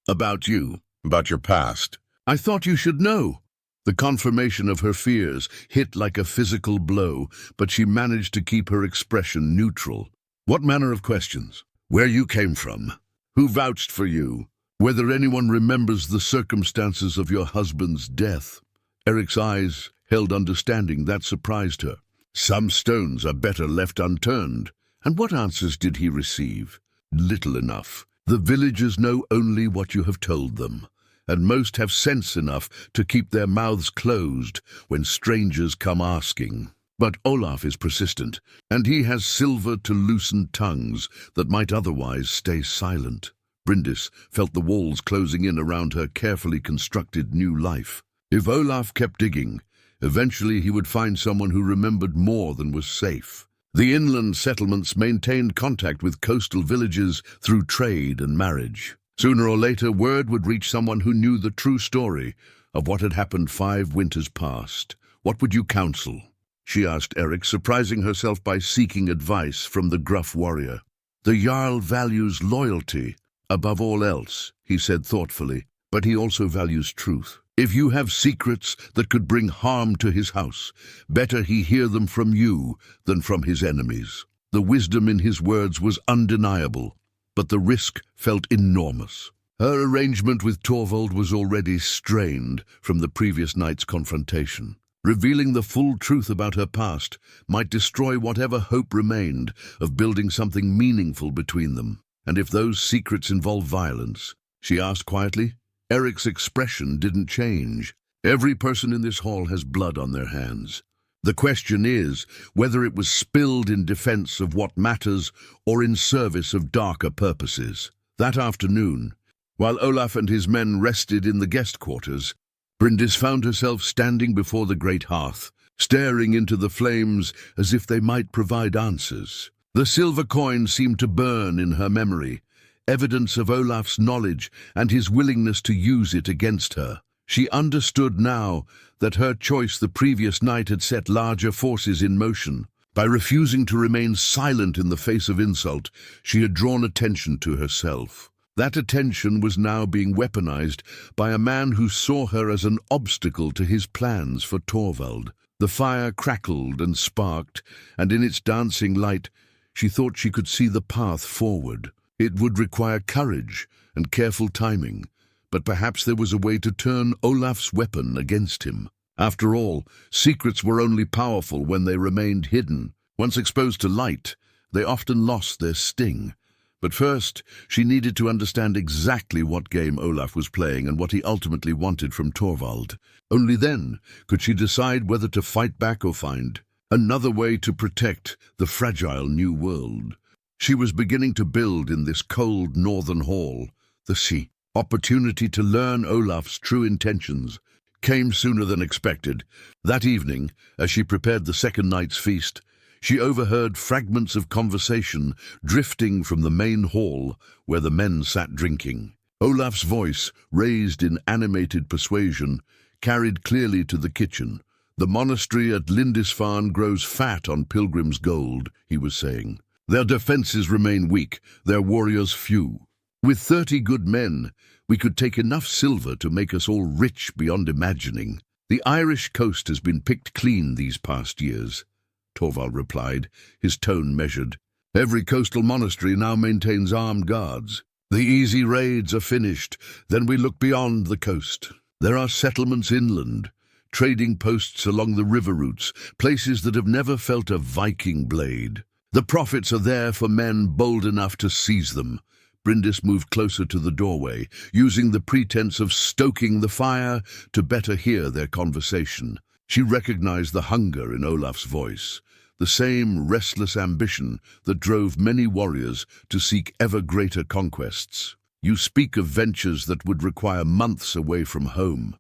About you, about your past. I thought you should know. The confirmation of her fears hit like a physical blow, but she managed to keep her expression neutral. What manner of questions? Where you came from? Who vouched for you? Whether anyone remembers the circumstances of your husband's death? Eric's eyes held understanding that surprised her. Some stones are better left unturned. And what answers did he receive? Little enough. The villagers know only what you have told them, and most have sense enough to keep their mouths closed when strangers come asking. But Olaf is persistent, and he has silver to loosen tongues that might otherwise stay silent. Bryndis felt the walls closing in around her carefully constructed new life. If Olaf kept digging, eventually he would find someone who remembered more than was safe. The inland settlements maintained contact with coastal villages through trade and marriage. Sooner or later, word would reach someone who knew the true story of what had happened 5 winters past. What would you counsel? She asked Eric, surprising herself by seeking advice from the gruff warrior. The Jarl values loyalty above all else, he said thoughtfully, but he also values truth. If you have secrets that could bring harm to his house, better he hear them from you than from his enemies. The wisdom in his words was undeniable, but the risk felt enormous. Her arrangement with Torvald was already strained from the previous night's confrontation. Revealing the full truth about her past might destroy whatever hope remained of building something meaningful between them. And if those secrets involve violence, she asked quietly. Eric's expression didn't change. Every person in this hall has blood on their hands. The question is whether it was spilled in defense of what matters or in service of darker purposes. That afternoon, while Olaf and his men rested in the guest quarters, Bryndis found herself standing before the great hearth, staring into the flames as if they might provide answers. The silver coin seemed to burn in her memory, evidence of Olaf's knowledge and his willingness to use it against her. She understood now that her choice the previous night had set larger forces in motion. By refusing to remain silent in the face of insult, she had drawn attention to herself. That attention was now being weaponized by a man who saw her as an obstacle to his plans for Torvald. The fire crackled and sparked, and in its dancing light, she thought she could see the path forward. It would require courage and careful timing, but perhaps there was a way to turn Olaf's weapon against him. After all, secrets were only powerful when they remained hidden. Once exposed to light, they often lost their sting. But first, she needed to understand exactly what game Olaf was playing and what he ultimately wanted from Torvald. Only then could she decide whether to fight back or find another way to protect the fragile new world. She was beginning to build in this cold northern hall, the sea. Opportunity to learn Olaf's true intentions came sooner than expected. That evening, as she prepared the second night's feast, she overheard fragments of conversation drifting from the main hall where the men sat drinking. Olaf's voice, raised in animated persuasion, carried clearly to the kitchen. The monastery at Lindisfarne grows fat on pilgrims' gold, he was saying. Their defenses remain weak, their warriors few. With 30 good men, We could take enough silver to make us all rich beyond imagining. The Irish coast has been picked clean these past years, Torvald replied, his tone measured. Every coastal monastery now maintains armed guards. The easy raids are finished, then we look beyond the coast. There are settlements inland, trading posts along the river routes, places that have never felt a Viking blade. The profits are there for men bold enough to seize them. Bryndis moved closer to the doorway, using the pretense of stoking the fire to better hear their conversation. She recognized the hunger in Olaf's voice, the same restless ambition that drove many warriors to seek ever greater conquests. You speak of ventures that would require months away from home,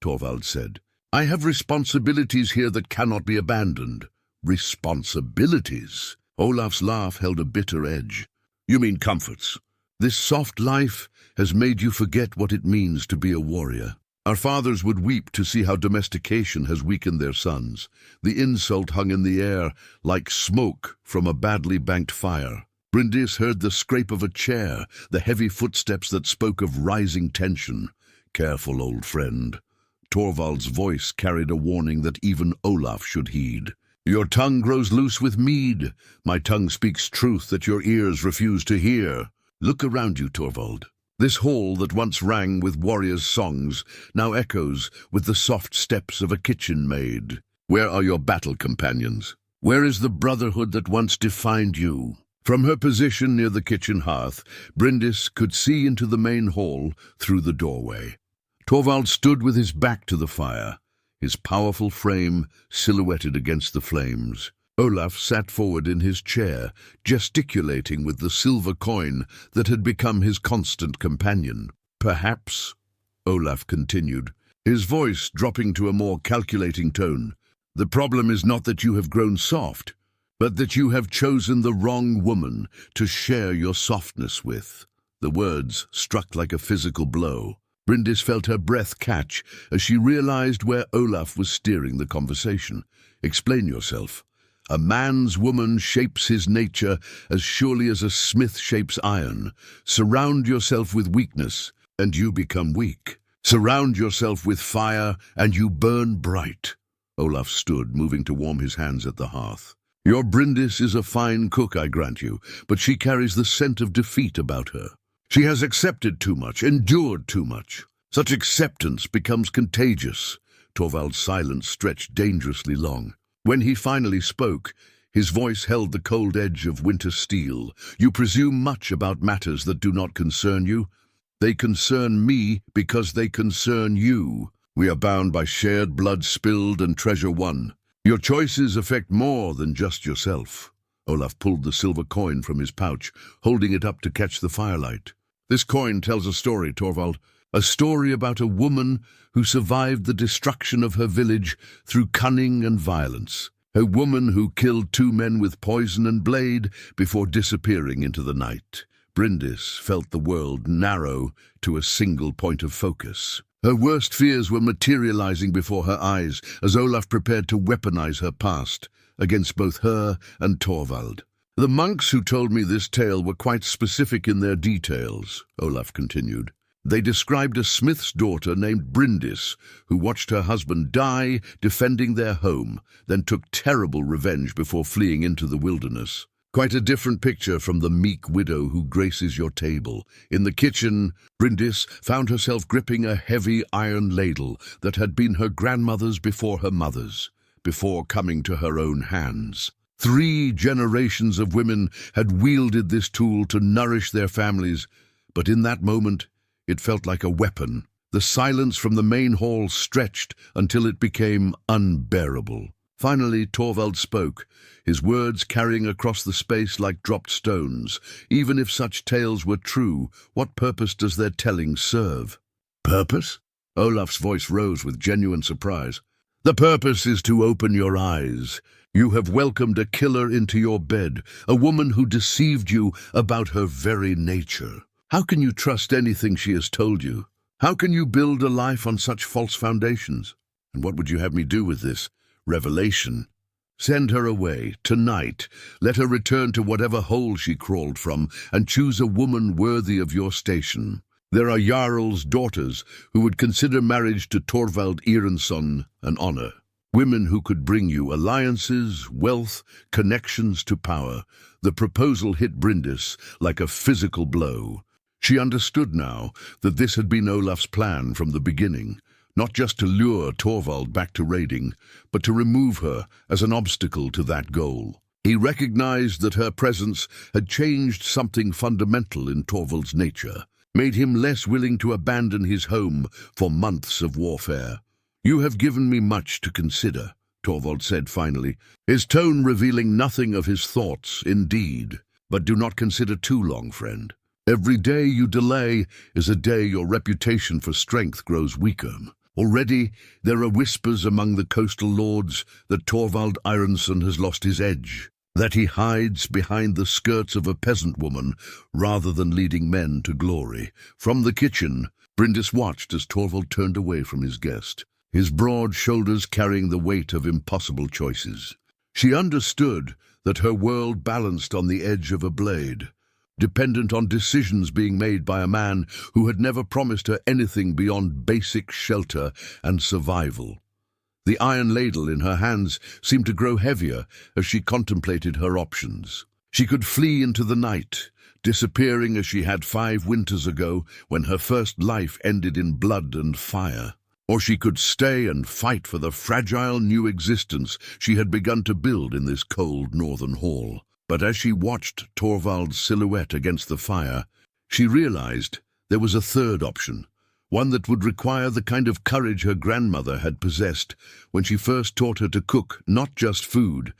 Torvald said. I have responsibilities here that cannot be abandoned. Responsibilities? Olaf's laugh held a bitter edge. You mean comforts? This soft life has made you forget what it means to be a warrior. Our fathers would weep to see how domestication has weakened their sons. The insult hung in the air like smoke from a badly banked fire. Bryndis heard the scrape of a chair, the heavy footsteps that spoke of rising tension. Careful, old friend. Torvald's voice carried a warning that even Olaf should heed. Your tongue grows loose with mead. My tongue speaks truth that your ears refuse to hear. Look around you, Torvald. This hall that once rang with warriors' songs now echoes with the soft steps of a kitchen maid. Where are your battle companions? Where is the brotherhood that once defined you? From her position near the kitchen hearth, Bryndis could see into the main hall through the doorway. Torvald stood with his back to the fire, his powerful frame silhouetted against the flames. Olaf sat forward in his chair, gesticulating with the silver coin that had become his constant companion. Perhaps, Olaf continued, his voice dropping to a more calculating tone, the problem is not that you have grown soft, but that you have chosen the wrong woman to share your softness with. The words struck like a physical blow. Bryndis felt her breath catch as she realized where Olaf was steering the conversation. Explain yourself. A man's woman shapes his nature as surely as a smith shapes iron. Surround yourself with weakness, and you become weak. Surround yourself with fire, and you burn bright. Olaf stood, moving to warm his hands at the hearth. Your Bryndis is a fine cook, I grant you, but she carries the scent of defeat about her. She has accepted too much, endured too much. Such acceptance becomes contagious. Torvald's silence stretched dangerously long. When he finally spoke, his voice held the cold edge of winter steel. You presume much about matters that do not concern you. They concern me because they concern you. We are bound by shared blood spilled and treasure won. Your choices affect more than just yourself. Olaf pulled the silver coin from his pouch, holding it up to catch the firelight. This coin tells a story, Torvald. A story about a woman who survived the destruction of her village through cunning and violence. A woman who killed 2 men with poison and blade before disappearing into the night. Bryndis felt the world narrow to a single point of focus. Her worst fears were materializing before her eyes as Olaf prepared to weaponize her past against both her and Torvald. The monks who told me this tale were quite specific in their details, Olaf continued. They described a smith's daughter named Bryndis, who watched her husband die defending their home, then took terrible revenge before fleeing into the wilderness. Quite a different picture from the meek widow who graces your table. In the kitchen, Bryndis found herself gripping a heavy iron ladle that had been her grandmother's before her mother's, before coming to her own hands. 3 generations of women had wielded this tool to nourish their families, but in that moment, it felt like a weapon. The silence from the main hall stretched until it became unbearable. Finally, Torvald spoke, his words carrying across the space like dropped stones. Even if such tales were true, what purpose does their telling serve? Purpose? Olaf's voice rose with genuine surprise. The purpose is to open your eyes. You have welcomed a killer into your bed, a woman who deceived you about her very nature. How can you trust anything she has told you? How can you build a life on such false foundations? And what would you have me do with this revelation? Send her away, tonight. Let her return to whatever hole she crawled from, and choose a woman worthy of your station. There are Jarl's daughters who would consider marriage to Torvald Iransson an honor. Women who could bring you alliances, wealth, connections to power. The proposal hit Bryndis like a physical blow. She understood now that this had been Olaf's plan from the beginning, not just to lure Torvald back to raiding, but to remove her as an obstacle to that goal. He recognized that her presence had changed something fundamental in Torvald's nature, made him less willing to abandon his home for months of warfare. "You have given me much to consider," Torvald said finally, his tone revealing nothing of his thoughts, indeed. "But do not consider too long, friend. Every day you delay is a day your reputation for strength grows weaker. Already there are whispers among the coastal lords that Torvald Iransson has lost his edge, that he hides behind the skirts of a peasant woman rather than leading men to glory." From the kitchen, Bryndis watched as Torvald turned away from his guest, his broad shoulders carrying the weight of impossible choices. She understood that her world balanced on the edge of a blade, dependent on decisions being made by a man who had never promised her anything beyond basic shelter and survival. The iron ladle in her hands seemed to grow heavier as she contemplated her options. She could flee into the night, disappearing as she had 5 winters ago when her first life ended in blood and fire. Or she could stay and fight for the fragile new existence she had begun to build in this cold northern hall. But as she watched Torvald's silhouette against the fire, she realized there was a third option, one that would require the kind of courage her grandmother had possessed when she first taught her to cook not just food,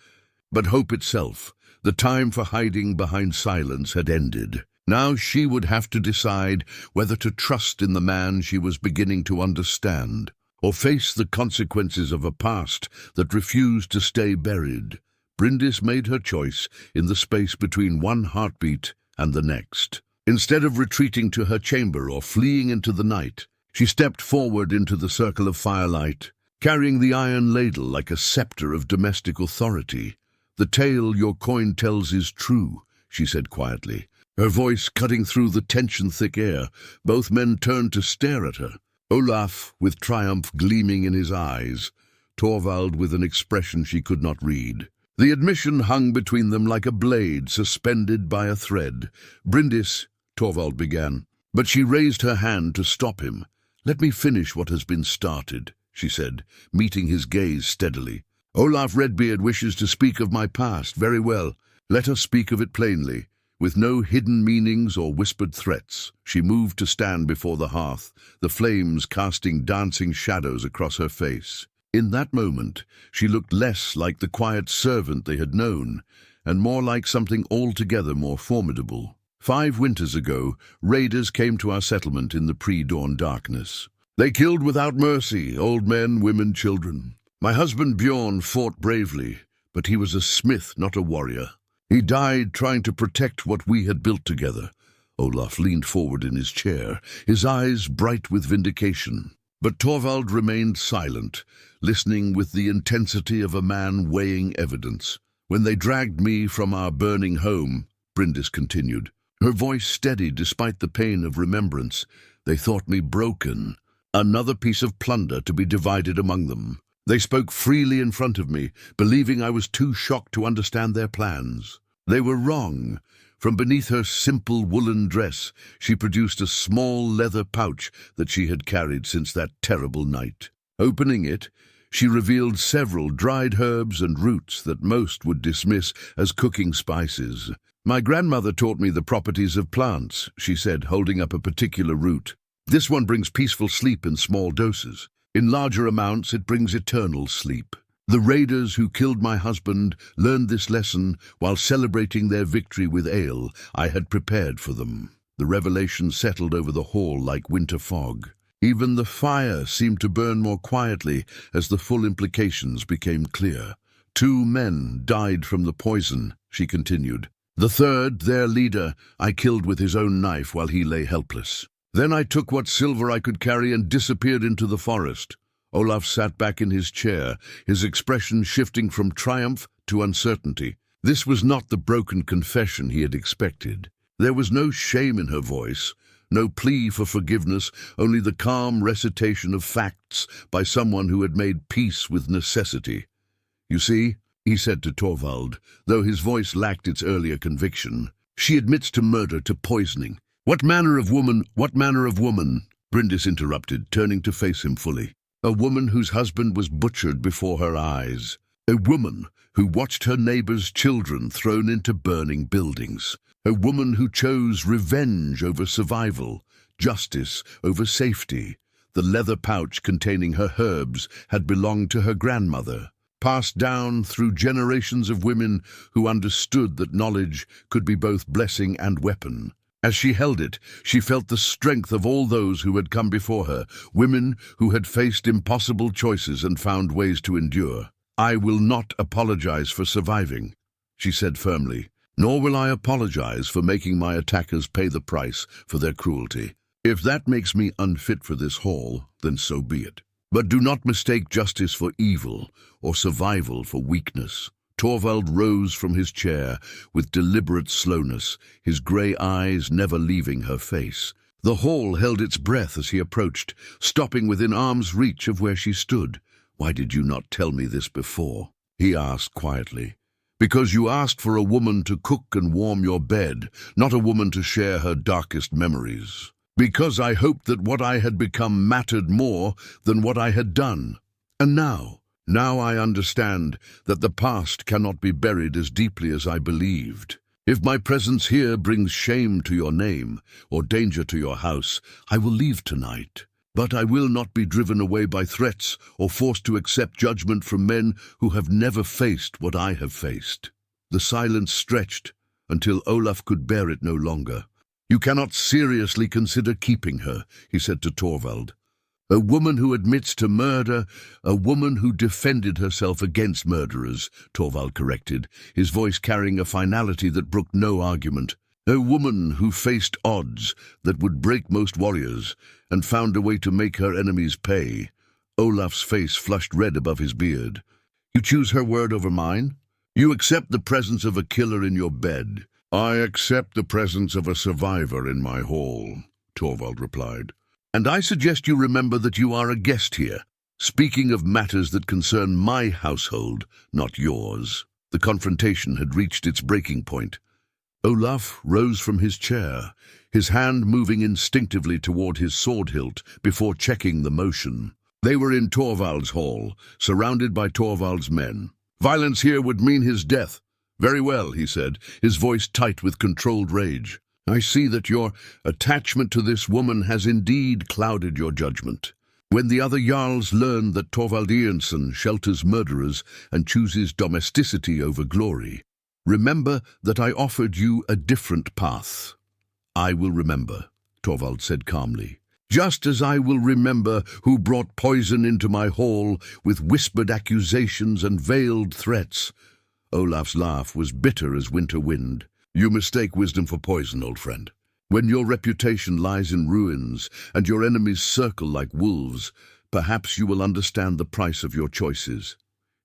but hope itself. The time for hiding behind silence had ended. Now she would have to decide whether to trust in the man she was beginning to understand, or face the consequences of a past that refused to stay buried. Bryndis made her choice in the space between one heartbeat and the next. Instead of retreating to her chamber or fleeing into the night, she stepped forward into the circle of firelight, carrying the iron ladle like a scepter of domestic authority. "The tale your coin tells is true," she said quietly, her voice cutting through the tension-thick air. Both men turned to stare at her, Olaf with triumph gleaming in his eyes, Torvald with an expression she could not read. The admission hung between them like a blade suspended by a thread. "Bryndis," Torvald began, but she raised her hand to stop him. "Let me finish what has been started," she said, meeting his gaze steadily. "Olaf Redbeard wishes to speak of my past. Very well. Let us speak of it plainly, with no hidden meanings or whispered threats." She moved to stand before the hearth, the flames casting dancing shadows across her face. In that moment, she looked less like the quiet servant they had known, and more like something altogether more formidable. 5 winters ago, raiders came to our settlement in the pre-dawn darkness. They killed without mercy, old men, women, children. My husband Bjorn fought bravely, but he was a smith, not a warrior. He died trying to protect what we had built together. Olaf leaned forward in his chair, his eyes bright with vindication. But Torvald remained silent, listening with the intensity of a man weighing evidence. "When they dragged me from our burning home," Bryndis continued, her voice steady despite the pain of remembrance, "they thought me broken, another piece of plunder to be divided among them. They spoke freely in front of me, believing I was too shocked to understand their plans. They were wrong. From beneath her simple woolen dress, she produced a small leather pouch that she had carried since that terrible night. Opening it, she revealed several dried herbs and roots that most would dismiss as cooking spices. "My grandmother taught me the properties of plants," she said, holding up a particular root. "This one brings peaceful sleep in small doses. In larger amounts, it brings eternal sleep. The raiders who killed my husband learned this lesson while celebrating their victory with ale I had prepared for them." The revelation settled over the hall like winter fog. Even the fire seemed to burn more quietly as the full implications became clear. "2 men died from the poison," she continued. "The third, their leader, I killed with his own knife while he lay helpless. Then I took what silver I could carry and disappeared into the forest." Olaf sat back in his chair, his expression shifting from triumph to uncertainty. This was not the broken confession he had expected. There was no shame in her voice, No plea for forgiveness, only the calm recitation of facts by someone who had made peace with necessity. "You see," he said to Torvald, though his voice lacked its earlier conviction, "she admits to murder, to poisoning." What manner of woman? Bryndis interrupted, turning to face him fully. "A woman whose husband was butchered before her eyes. A woman who watched her neighbors' children thrown into burning buildings. A woman who chose revenge over survival, justice over safety. The leather pouch containing her herbs had belonged to her grandmother, passed down through generations of women who understood that knowledge could be both blessing and weapon. As she held it, she felt the strength of all those who had come before her, women who had faced impossible choices and found ways to endure. "I will not apologize for surviving," she said firmly, "nor will I apologize for making my attackers pay the price for their cruelty. If that makes me unfit for this hall, then so be it. But do not mistake justice for evil or survival for weakness." Torvald rose from his chair with deliberate slowness, his grey eyes never leaving her face. The hall held its breath as he approached, stopping within arm's reach of where she stood. "Why did you not tell me this before?" he asked quietly. "Because you asked for a woman to cook and warm your bed, not a woman to share her darkest memories. Because I hoped that what I had become mattered more than what I had done. And now I understand that the past cannot be buried as deeply as I believed. If my presence here brings shame to your name or danger to your house, I will leave tonight. But I will not be driven away by threats or forced to accept judgment from men who have never faced what I have faced." The silence stretched until Olaf could bear it no longer. "You cannot seriously consider keeping her," he said to Torvald. "A woman who admits to murder, a woman who defended herself against murderers," Torvald corrected, his voice carrying a finality that brooked no argument. "A woman who faced odds that would break most warriors and found a way to make her enemies pay." Olaf's face flushed red above his beard. "You choose her word over mine? You accept the presence of a killer in your bed." "I accept the presence of a survivor in my hall," Torvald replied. "And I suggest you remember that you are a guest here, speaking of matters that concern my household, not yours." The confrontation had reached its breaking point. Olaf rose from his chair, his hand moving instinctively toward his sword hilt before checking the motion. They were in Torvald's hall, surrounded by Torvald's men. "Violence here would mean his death." "Very well," he said, his voice tight with controlled rage. "I see that your attachment to this woman has indeed clouded your judgment. When the other Jarls learn that Torvald shelters murderers and chooses domesticity over glory, remember that I offered you a different path." "I will remember," Torvald said calmly. "Just as I will remember who brought poison into my hall with whispered accusations and veiled threats." Olaf's laugh was bitter as winter wind. "You mistake wisdom for poison, old friend. When your reputation lies in ruins and your enemies circle like wolves, perhaps you will understand the price of your choices."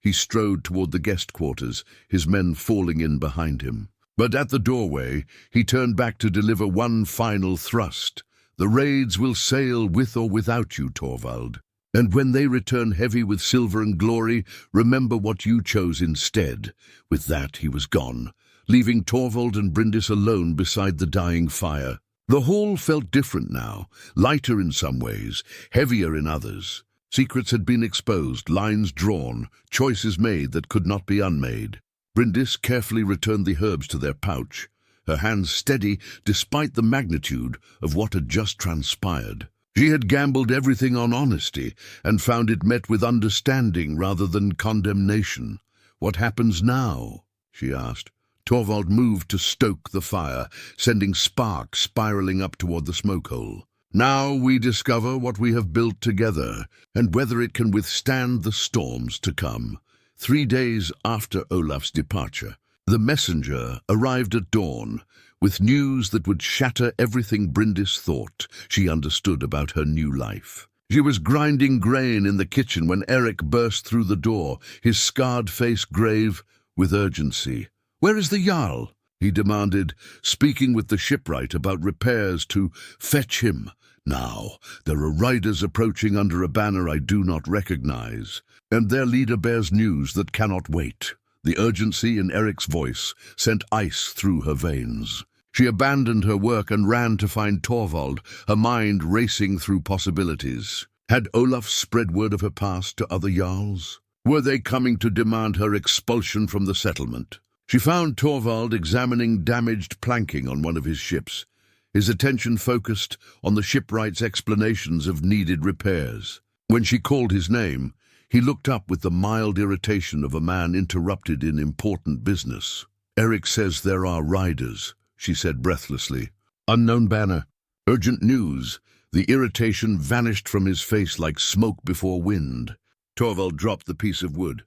He strode toward the guest quarters, his men falling in behind him. But at the doorway, he turned back to deliver one final thrust. "The raids will sail with or without you, Torvald. And when they return heavy with silver and glory, remember what you chose instead." With that, he was gone, leaving Torvald and Bryndis alone beside the dying fire. The hall felt different now, lighter in some ways, heavier in others. Secrets had been exposed, lines drawn, choices made that could not be unmade. Bryndis carefully returned the herbs to their pouch, her hands steady despite the magnitude of what had just transpired. She had gambled everything on honesty and found it met with understanding rather than condemnation. "What happens now?" she asked. Torvald moved to stoke the fire, sending sparks spiraling up toward the smoke hole. "Now we discover what we have built together, and whether it can withstand the storms to come." 3 days after Olaf's departure, the messenger arrived at dawn, with news that would shatter everything Bryndis thought she understood about her new life. She was grinding grain in the kitchen when Eric burst through the door, his scarred face grave with urgency. "Where is the Jarl?" he demanded, speaking with the shipwright about repairs to fetch him. Now, there are riders approaching under a banner I do not recognize, and their leader bears news that cannot wait. The urgency in Eric's voice sent ice through her veins. She abandoned her work and ran to find Torvald, her mind racing through possibilities. Had Olaf spread word of her past to other jarls? Were they coming to demand her expulsion from the settlement? She found Torvald examining damaged planking on one of his ships, his attention focused on the shipwright's explanations of needed repairs. When she called his name, he looked up with the mild irritation of a man interrupted in important business. "Eric says there are riders," she said breathlessly. "Unknown banner. Urgent news." The irritation vanished from his face like smoke before wind. Torvald dropped the piece of wood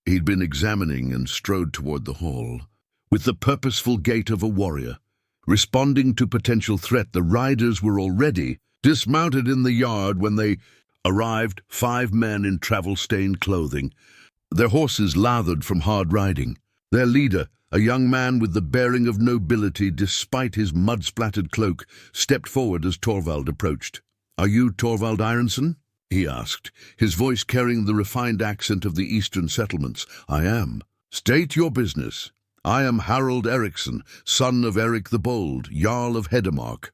he'd been examining and strode toward the hall. With the purposeful gait of a warrior, responding to potential threat, the riders were already dismounted in the yard when they arrived, 5 men in travel-stained clothing, their horses lathered from hard riding. Their leader, a young man with the bearing of nobility despite his mud-splattered cloak, stepped forward as Torvald approached. "Are you Torvald Ironson?" he asked, his voice carrying the refined accent of the eastern settlements. "I am." "State your business." "I am Harold Eriksson, son of Eric the Bold, Jarl of Hedemark."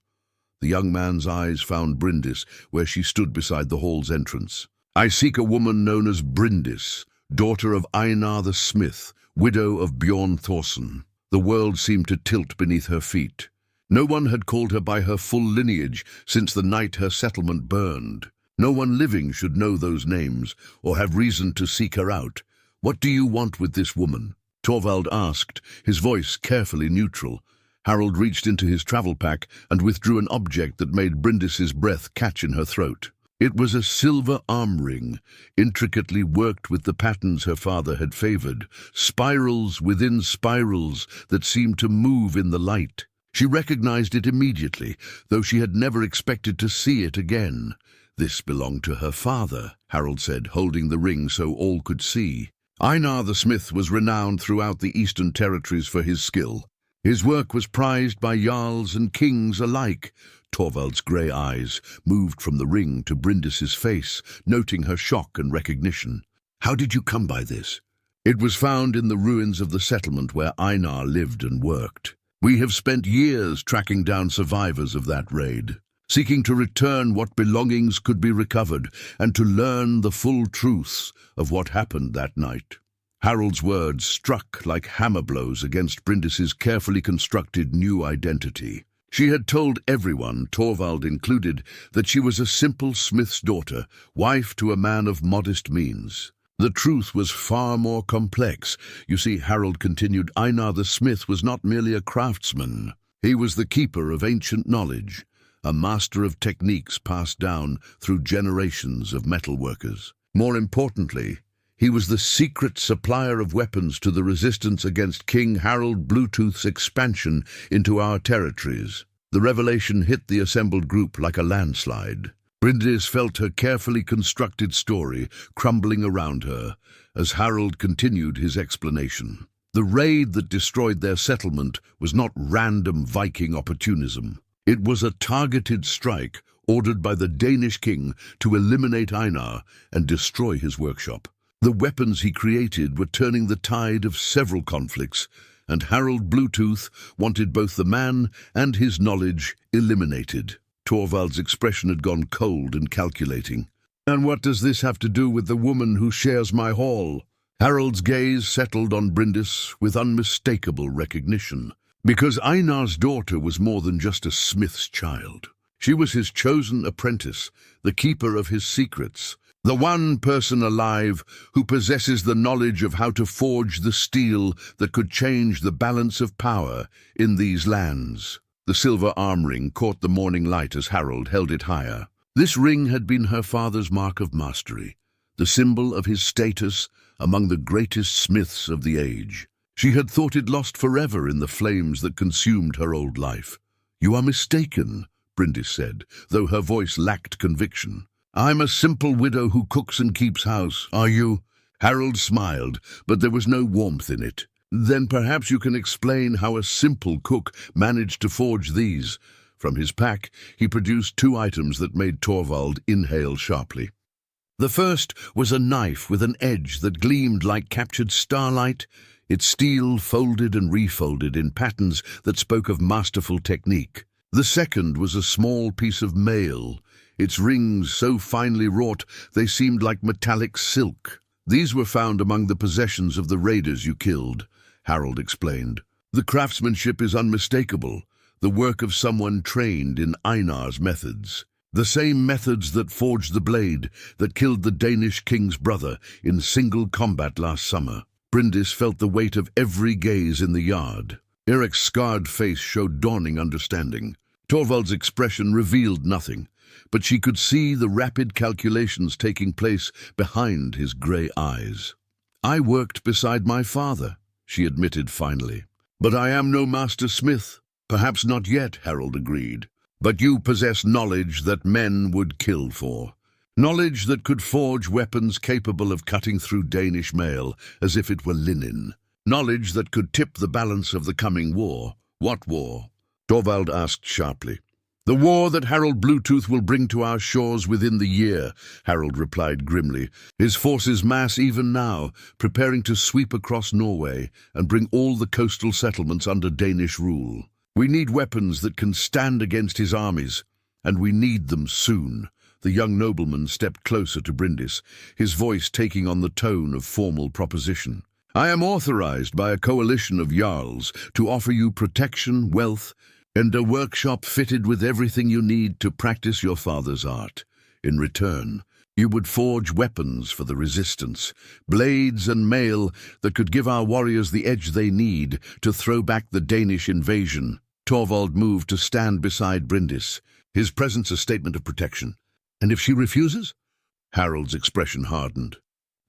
The young man's eyes found Bryndis, where she stood beside the hall's entrance. "I seek a woman known as Bryndis, daughter of Einar the Smith, widow of Bjorn Thorson." The world seemed to tilt beneath her feet. No one had called her by her full lineage since the night her settlement burned. No one living should know those names or have reason to seek her out. "What do you want with this woman?" Torvald asked, his voice carefully neutral. Harold reached into his travel pack and withdrew an object that made Bryndis's breath catch in her throat. It was a silver arm ring, intricately worked with the patterns her father had favored, spirals within spirals that seemed to move in the light. She recognized it immediately, though she had never expected to see it again. "This belonged to her father," Harold said, holding the ring so all could see. Einar the Smith was renowned throughout the Eastern Territories for his skill. His work was prized by jarls and kings alike. Torvald's grey eyes moved from the ring to Bryndis's face, noting her shock and recognition. "How did you come by this?" "It was found in the ruins of the settlement where Einar lived and worked. We have spent years tracking down survivors of that raid, seeking to return what belongings could be recovered and to learn the full truths of what happened that night." Harold's words struck like hammer blows against Bryndis's carefully constructed new identity. She had told everyone, Torvald included, that she was a simple smith's daughter, wife to a man of modest means. The truth was far more complex. You see, Harold continued, Einar the Smith was not merely a craftsman. He was the keeper of ancient knowledge, a master of techniques passed down through generations of metalworkers. More importantly, he was the secret supplier of weapons to the resistance against King Harold Bluetooth's expansion into our territories. The revelation hit the assembled group like a landslide. Bryndis felt her carefully constructed story crumbling around her as Harold continued his explanation. The raid that destroyed their settlement was not random Viking opportunism. It was a targeted strike ordered by the Danish king to eliminate Einar and destroy his workshop. The weapons he created were turning the tide of several conflicts, and Harold Bluetooth wanted both the man and his knowledge eliminated. Torvald's expression had gone cold and calculating. "And what does this have to do with the woman who shares my hall?" Harold's gaze settled on Bryndis with unmistakable recognition. Because Einar's daughter was more than just a smith's child. She was his chosen apprentice, the keeper of his secrets, the one person alive who possesses the knowledge of how to forge the steel that could change the balance of power in these lands. The silver arm ring caught the morning light as Harold held it higher. This ring had been her father's mark of mastery, the symbol of his status among the greatest smiths of the age. She had thought it lost forever in the flames that consumed her old life. "You are mistaken," Bryndis said, though her voice lacked conviction. "I'm a simple widow who cooks and keeps house. Are you?" Harold smiled, but there was no warmth in it. Then perhaps you can explain how a simple cook managed to forge these. From his pack, he produced two items that made Torvald inhale sharply. The first was a knife with an edge that gleamed like captured starlight, its steel folded and refolded in patterns that spoke of masterful technique. The second was a small piece of mail, its rings so finely wrought they seemed like metallic silk. These were found among the possessions of the raiders you killed, Harold explained. The craftsmanship is unmistakable, the work of someone trained in Einar's methods. The same methods that forged the blade that killed the Danish king's brother in single combat last summer. Bryndis felt the weight of every gaze in the yard. Eric's scarred face showed dawning understanding. Torvald's expression revealed nothing, but she could see the rapid calculations taking place behind his grey eyes. "I worked beside my father," she admitted finally. "But I am no master smith." "Perhaps not yet," Harold agreed. "But you possess knowledge that men would kill for. Knowledge that could forge weapons capable of cutting through Danish mail as if it were linen. Knowledge that could tip the balance of the coming war." "What war?" Torvald asked sharply. "The war that Harold Bluetooth will bring to our shores within the year," Harold replied grimly. "His forces mass even now, preparing to sweep across Norway and bring all the coastal settlements under Danish rule. We need weapons that can stand against his armies, and we need them soon." The young nobleman stepped closer to Bryndis, his voice taking on the tone of formal proposition. "I am authorized by a coalition of jarls to offer you protection, wealth, and a workshop fitted with everything you need to practice your father's art. In return, you would forge weapons for the resistance, blades and mail that could give our warriors the edge they need to throw back the Danish invasion." Torvald moved to stand beside Bryndis, his presence a statement of protection. "And if she refuses?" Harold's expression hardened.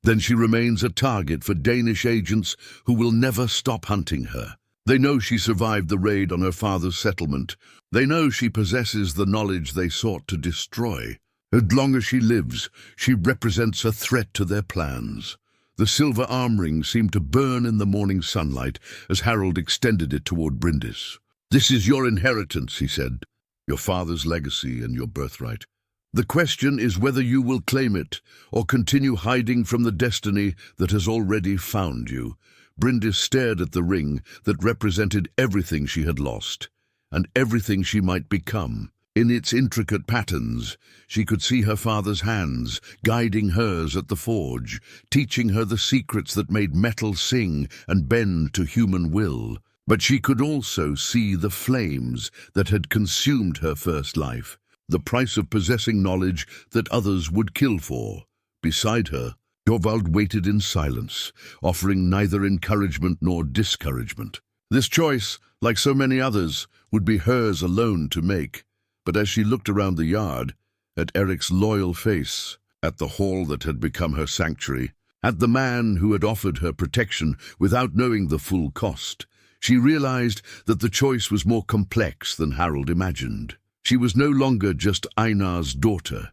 "Then she remains a target for Danish agents who will never stop hunting her. They know she survived the raid on her father's settlement. They know she possesses the knowledge they sought to destroy. As long as she lives, she represents a threat to their plans." The silver arm ring seemed to burn in the morning sunlight as Harold extended it toward Bryndis. "This is your inheritance," he said, "your father's legacy and your birthright. The question is whether you will claim it or continue hiding from the destiny that has already found you." Bryndis stared at the ring that represented everything she had lost and everything she might become. In its intricate patterns, she could see her father's hands guiding hers at the forge, teaching her the secrets that made metal sing and bend to human will. But she could also see the flames that had consumed her first life, the price of possessing knowledge that others would kill for. Beside her, Torvald waited in silence, offering neither encouragement nor discouragement. This choice, like so many others, would be hers alone to make. But as she looked around the yard, at Eric's loyal face, at the hall that had become her sanctuary, at the man who had offered her protection without knowing the full cost, she realized that the choice was more complex than Harold imagined. She was no longer just Einar's daughter,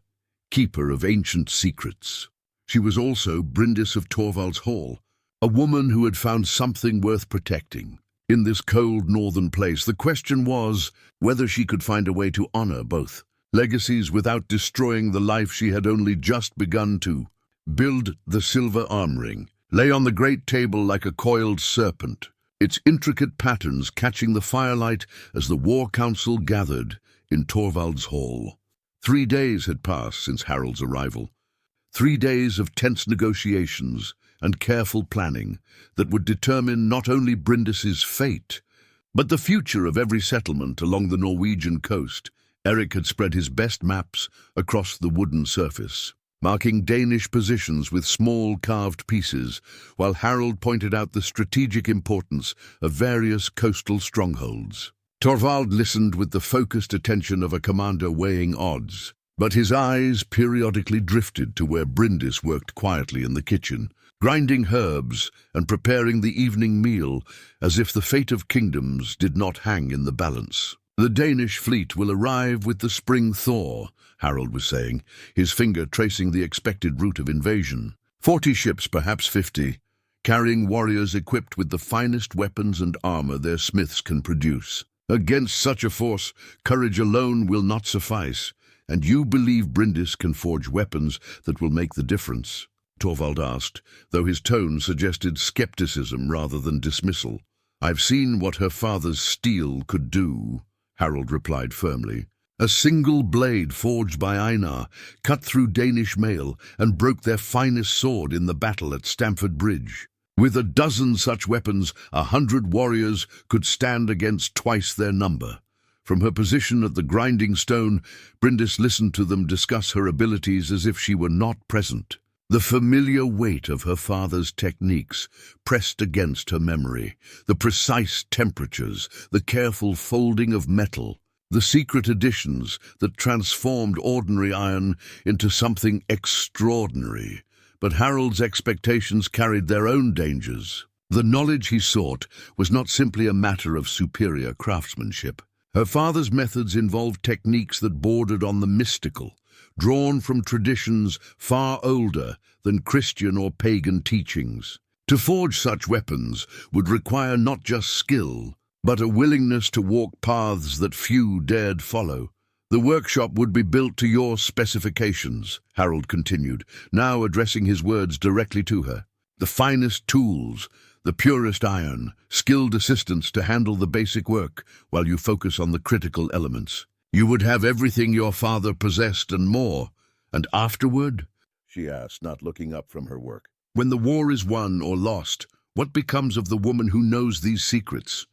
keeper of ancient secrets. She was also Bryndis of Torvald's Hall, a woman who had found something worth protecting. In this cold northern place, the question was whether she could find a way to honor both legacies without destroying the life she had only just begun to build. The silver arm ring lay on the great table like a coiled serpent, its intricate patterns catching the firelight as the war council gathered in Torvald's hall. 3 days had passed since Harold's arrival. 3 days of tense negotiations and careful planning that would determine not only Bryndis's fate, but the future of every settlement along the Norwegian coast. Eric had spread his best maps across the wooden surface, marking Danish positions with small carved pieces, while Harold pointed out the strategic importance of various coastal strongholds. Torvald listened with the focused attention of a commander weighing odds, but his eyes periodically drifted to where Bryndis worked quietly in the kitchen, grinding herbs and preparing the evening meal as if the fate of kingdoms did not hang in the balance. "The Danish fleet will arrive with the spring thaw," Harold was saying, his finger tracing the expected route of invasion. 40 ships, perhaps 50, carrying warriors equipped with the finest weapons and armor their smiths can produce. Against such a force, courage alone will not suffice, and you believe Bryndis can forge weapons that will make the difference? Torvald asked, though his tone suggested skepticism rather than dismissal. I've seen what her father's steel could do, Harold replied firmly. A single blade forged by Einar cut through Danish mail and broke their finest sword in the battle at Stamford Bridge. With a dozen such weapons, 100 warriors could stand against twice their number. From her position at the grinding stone, Bryndis listened to them discuss her abilities as if she were not present. The familiar weight of her father's techniques pressed against her memory, the precise temperatures, the careful folding of metal, the secret additions that transformed ordinary iron into something extraordinary. But Harold's expectations carried their own dangers. The knowledge he sought was not simply a matter of superior craftsmanship. Her father's methods involved techniques that bordered on the mystical, drawn from traditions far older than Christian or pagan teachings. To forge such weapons would require not just skill, but a willingness to walk paths that few dared follow. The workshop would be built to your specifications, Harold continued, now addressing his words directly to her. The finest tools, the purest iron, skilled assistants to handle the basic work while you focus on the critical elements. You would have everything your father possessed and more. And afterward? She asked, not looking up from her work. When the war is won or lost, what becomes of the woman who knows these secrets?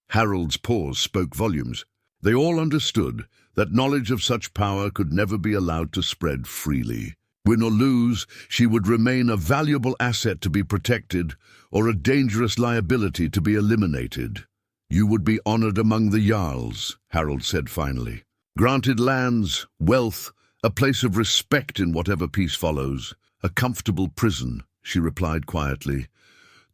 Harold's pause spoke volumes. They all understood that knowledge of such power could never be allowed to spread freely. Win or lose, she would remain a valuable asset to be protected or a dangerous liability to be eliminated. You would be honored among the Jarls, Harold said finally. Granted lands, wealth, a place of respect in whatever peace follows. A comfortable prison, she replied quietly.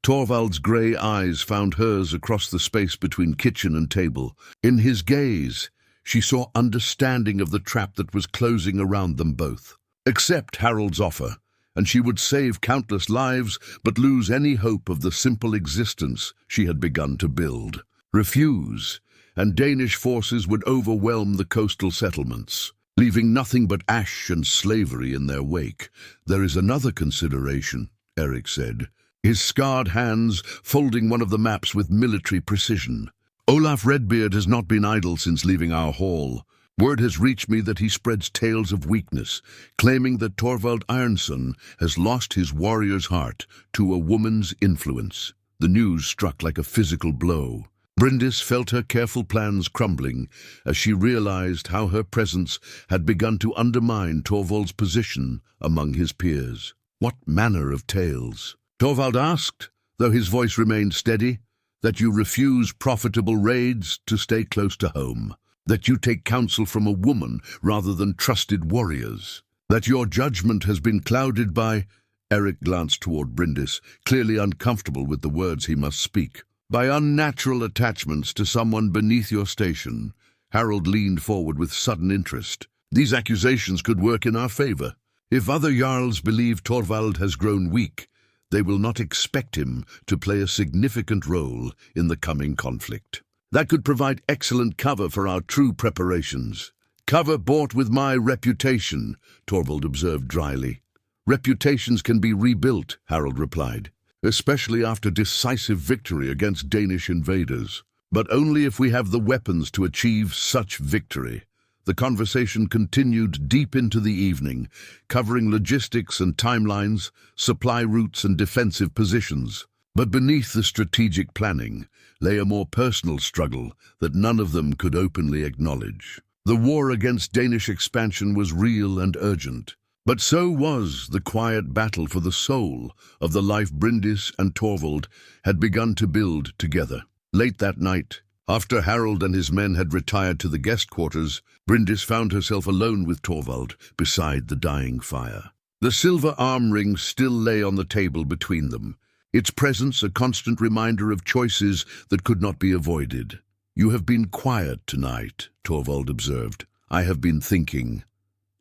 Torvald's grey eyes found hers across the space between kitchen and table. In his gaze, she saw understanding of the trap that was closing around them both. Accept Harold's offer, and she would save countless lives but lose any hope of the simple existence she had begun to build. Refuse, and Danish forces would overwhelm the coastal settlements, leaving nothing but ash and slavery in their wake. There is another consideration, Eric said, his scarred hands folding one of the maps with military precision. Olaf Redbeard has not been idle since leaving our hall. Word has reached me that he spreads tales of weakness, claiming that Torvald Ironson has lost his warrior's heart to a woman's influence. The news struck like a physical blow. Bryndis felt her careful plans crumbling as she realized how her presence had begun to undermine Torvald's position among his peers. What manner of tales? Torvald asked, though his voice remained steady. That you refuse profitable raids to stay close to home. That you take counsel from a woman rather than trusted warriors. That your judgment has been clouded by... Eric glanced toward Bryndis, clearly uncomfortable with the words he must speak. By unnatural attachments to someone beneath your station. Harold leaned forward with sudden interest. These accusations could work in our favor. If other Jarls believe Torvald has grown weak, they will not expect him to play a significant role in the coming conflict. That could provide excellent cover for our true preparations. Cover bought with my reputation, Torvald observed dryly. Reputations can be rebuilt, Harold replied, especially after decisive victory against Danish invaders. But only if we have the weapons to achieve such victory. The conversation continued deep into the evening, covering logistics and timelines, supply routes and defensive positions. But beneath the strategic planning lay a more personal struggle that none of them could openly acknowledge. The war against Danish expansion was real and urgent, but so was the quiet battle for the soul of the life Bryndis and Torvald had begun to build together. Late that night, after Harold and his men had retired to the guest quarters, Bryndis found herself alone with Torvald beside the dying fire. The silver arm ring still lay on the table between them, its presence a constant reminder of choices that could not be avoided. You have been quiet tonight, Torvald observed. I have been thinking.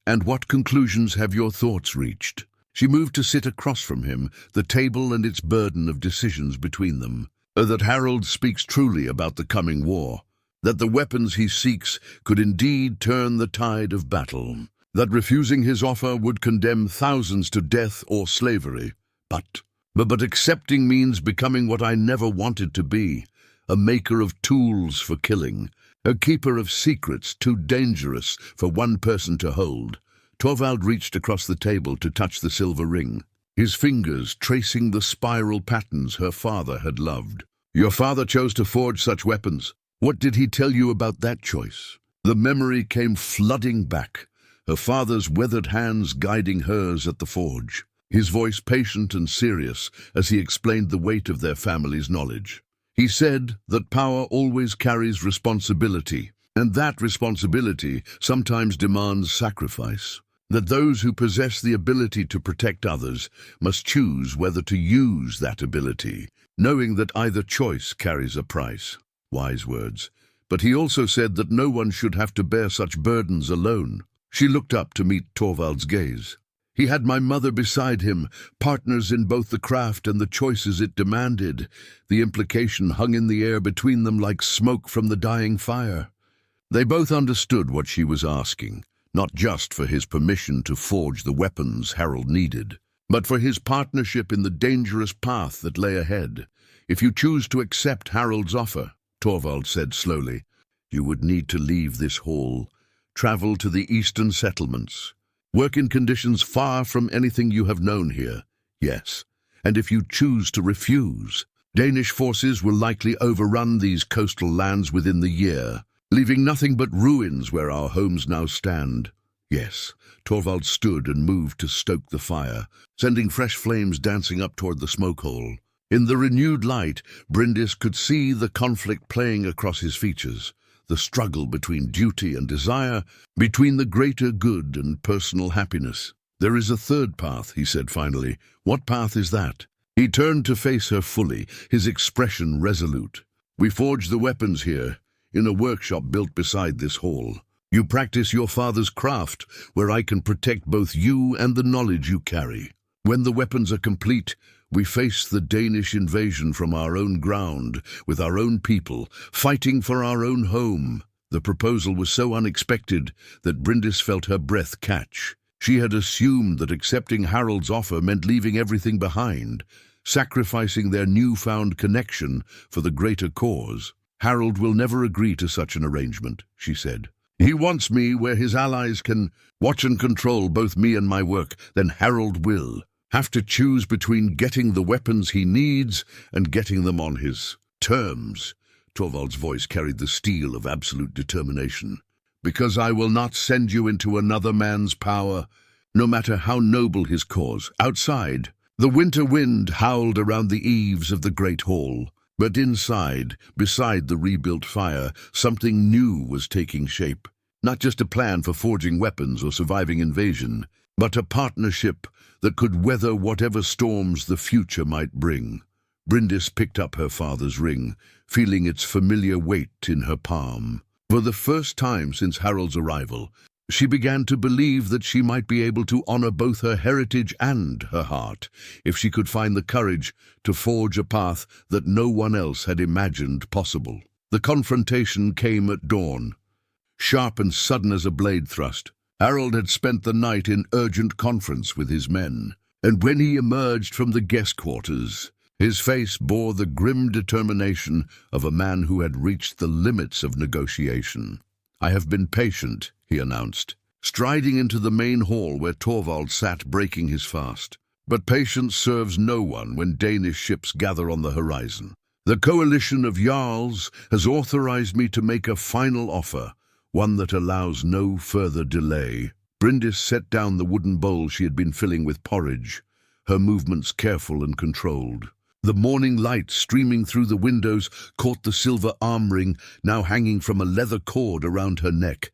And what conclusions have your thoughts reached? She moved to sit across from him, the table and its burden of decisions between them. That Harold speaks truly about the coming war, that the weapons he seeks could indeed turn the tide of battle, that refusing his offer would condemn thousands to death or slavery. But accepting means becoming what I never wanted to be, a maker of tools for killing, a keeper of secrets too dangerous for one person to hold. Torvald reached across the table to touch the silver ring, his fingers tracing the spiral patterns her father had loved. Your father chose to forge such weapons. What did he tell you about that choice? The memory came flooding back, her father's weathered hands guiding hers at the forge, his voice patient and serious as he explained the weight of their family's knowledge. He said that power always carries responsibility, and that responsibility sometimes demands sacrifice. That those who possess the ability to protect others must choose whether to use that ability, knowing that either choice carries a price. Wise words. But he also said that no one should have to bear such burdens alone. She looked up to meet Torvald's gaze. He had my mother beside him, partners in both the craft and the choices it demanded. The implication hung in the air between them like smoke from the dying fire. They both understood what she was asking. Not just for his permission to forge the weapons Harold needed, but for his partnership in the dangerous path that lay ahead. If you choose to accept Harold's offer, Torvald said slowly, you would need to leave this hall, travel to the eastern settlements, work in conditions far from anything you have known here. Yes, and if you choose to refuse, Danish forces will likely overrun these coastal lands within the year, leaving nothing but ruins where our homes now stand. Yes, Torvald stood and moved to stoke the fire, sending fresh flames dancing up toward the smoke hole. In the renewed light, Bryndis could see the conflict playing across his features, the struggle between duty and desire, between the greater good and personal happiness. There is a third path, he said finally. What path is that? He turned to face her fully, his expression resolute. We forge the weapons here, in a workshop built beside this hall. You practice your father's craft, where I can protect both you and the knowledge you carry. When the weapons are complete, we face the Danish invasion from our own ground, with our own people, fighting for our own home. The proposal was so unexpected that Bryndis felt her breath catch. She had assumed that accepting Harold's offer meant leaving everything behind, sacrificing their newfound connection for the greater cause. Harold will never agree to such an arrangement, she said. He wants me where his allies can watch and control both me and my work. Then Harold will have to choose between getting the weapons he needs and getting them on his terms. Torvald's voice carried the steel of absolute determination. Because I will not send you into another man's power, no matter how noble his cause. Outside, the winter wind howled around the eaves of the great hall. But inside, beside the rebuilt fire, something new was taking shape. Not just a plan for forging weapons or surviving invasion, but a partnership that could weather whatever storms the future might bring. Bryndis picked up her father's ring, feeling its familiar weight in her palm. For the first time since Harold's arrival, she began to believe that she might be able to honor both her heritage and her heart, if she could find the courage to forge a path that no one else had imagined possible. The confrontation came at dawn, sharp and sudden as a blade thrust. Harold had spent the night in urgent conference with his men, and when he emerged from the guest quarters, his face bore the grim determination of a man who had reached the limits of negotiation. I have been patient, he announced, striding into the main hall where Torvald sat breaking his fast. But patience serves no one when Danish ships gather on the horizon. The coalition of Jarls has authorized me to make a final offer, one that allows no further delay. Bryndis set down the wooden bowl she had been filling with porridge, her movements careful and controlled. The morning light streaming through the windows caught the silver arm ring now hanging from a leather cord around her neck.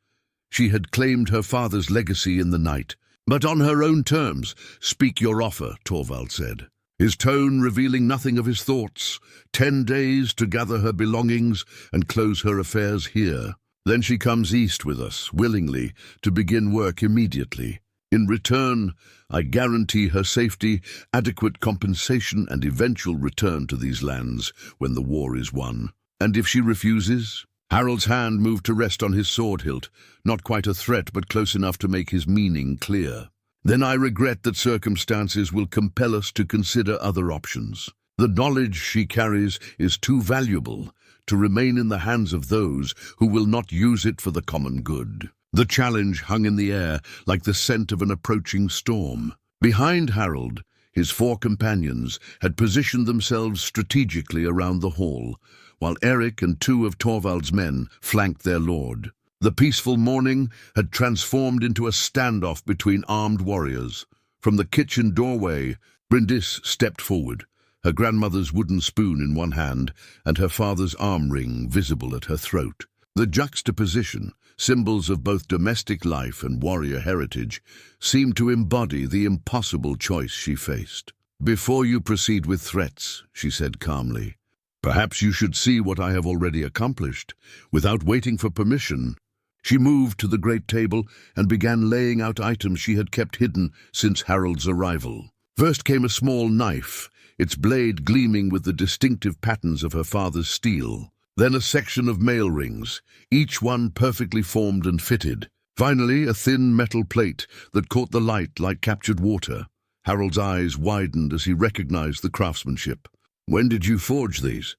She had claimed her father's legacy in the night. But on her own terms. Speak your offer, Torvald said, his tone revealing nothing of his thoughts. 10 days to gather her belongings and close her affairs here. Then she comes east with us, willingly, to begin work immediately. In return, I guarantee her safety, adequate compensation, and eventual return to these lands when the war is won. And if she refuses? Harold's hand moved to rest on his sword hilt, not quite a threat but close enough to make his meaning clear. Then I regret that circumstances will compel us to consider other options. The knowledge she carries is too valuable to remain in the hands of those who will not use it for the common good. The challenge hung in the air like the scent of an approaching storm. Behind Harold, his 4 companions had positioned themselves strategically around the hall, while Eric and 2 of Torvald's men flanked their lord. The peaceful morning had transformed into a standoff between armed warriors. From the kitchen doorway, Bryndis stepped forward, her grandmother's wooden spoon in one hand and her father's arm ring visible at her throat. The juxtaposition, symbols of both domestic life and warrior heritage, seemed to embody the impossible choice she faced. "Before you proceed with threats," she said calmly, "perhaps you should see what I have already accomplished, without waiting for permission." She moved to the great table and began laying out items she had kept hidden since Harold's arrival. First came a small knife, its blade gleaming with the distinctive patterns of her father's steel. Then a section of mail rings, each one perfectly formed and fitted. Finally, a thin metal plate that caught the light like captured water. Harold's eyes widened as he recognized the craftsmanship. "When did you forge these?"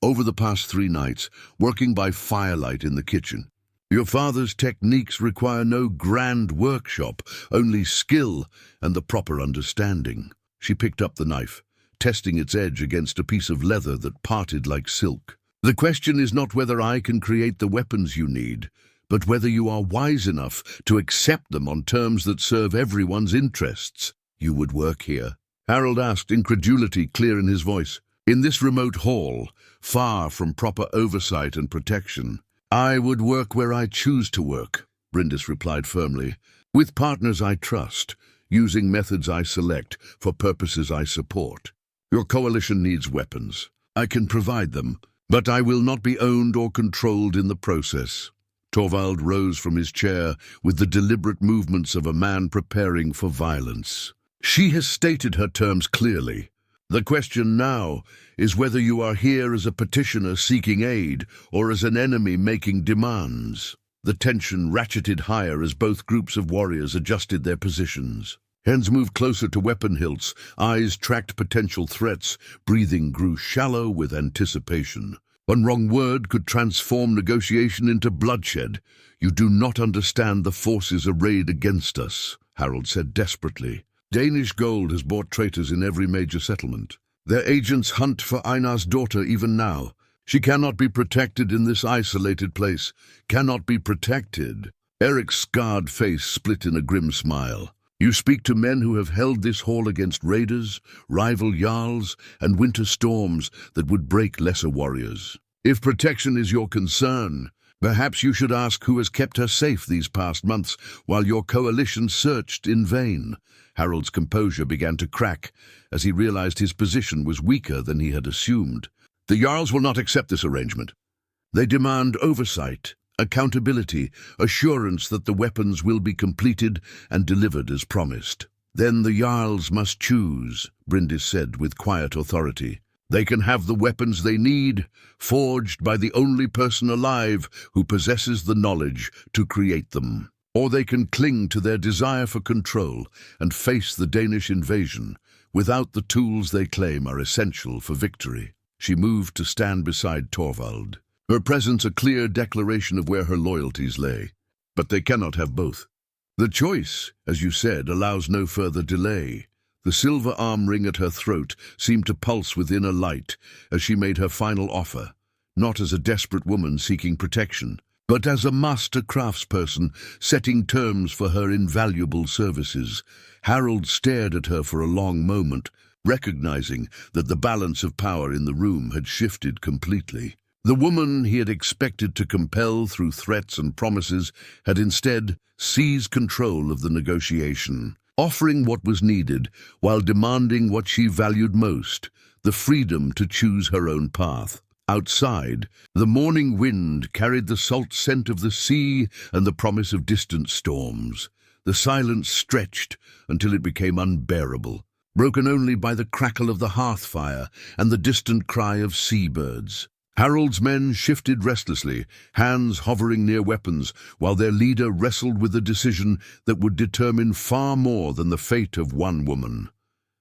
"Over the past 3 nights, working by firelight in the kitchen." "Your father's techniques require no grand workshop, only skill and the proper understanding." She picked up the knife, testing its edge against a piece of leather that parted like silk. "The question is not whether I can create the weapons you need, but whether you are wise enough to accept them on terms that serve everyone's interests." "You would work here?" Harold asked, incredulity clear in his voice. "In this remote hall, far from proper oversight and protection." "I would work where I choose to work," Bryndis replied firmly, "with partners I trust, using methods I select for purposes I support. Your coalition needs weapons. I can provide them, but I will not be owned or controlled in the process." Torvald rose from his chair with the deliberate movements of a man preparing for violence. "She has stated her terms clearly. The question now is whether you are here as a petitioner seeking aid or as an enemy making demands." The tension ratcheted higher as both groups of warriors adjusted their positions. Hands moved closer to weapon hilts, eyes tracked potential threats, breathing grew shallow with anticipation. One wrong word could transform negotiation into bloodshed. "You do not understand the forces arrayed against us," Harold said desperately. "Danish gold has bought traitors in every major settlement. Their agents hunt for Einar's daughter even now. She cannot be protected in this isolated place. Cannot be protected." Eric's scarred face split in a grim smile. "You speak to men who have held this hall against raiders, rival jarls, and winter storms that would break lesser warriors. If protection is your concern, perhaps you should ask who has kept her safe these past months while your coalition searched in vain." Harold's composure began to crack as he realized his position was weaker than he had assumed. "The jarls will not accept this arrangement. They demand oversight, accountability, assurance that the weapons will be completed and delivered as promised." "Then the jarls must choose," Bryndis said with quiet authority. "They can have the weapons they need, forged by the only person alive who possesses the knowledge to create them. Or they can cling to their desire for control and face the Danish invasion without the tools they claim are essential for victory." She moved to stand beside Torvald, her presence a clear declaration of where her loyalties lay. "But they cannot have both. The choice, as you said, allows no further delay." The silver arm ring at her throat seemed to pulse with inner light as she made her final offer, not as a desperate woman seeking protection, but as a master craftsperson setting terms for her invaluable services. Harold stared at her for a long moment, recognizing that the balance of power in the room had shifted completely. The woman he had expected to compel through threats and promises had instead seized control of the negotiation, offering what was needed while demanding what she valued most, the freedom to choose her own path. Outside, the morning wind carried the salt scent of the sea and the promise of distant storms. The silence stretched until it became unbearable, broken only by the crackle of the hearth fire and the distant cry of seabirds. Harold's men shifted restlessly, hands hovering near weapons, while their leader wrestled with a decision that would determine far more than the fate of one woman.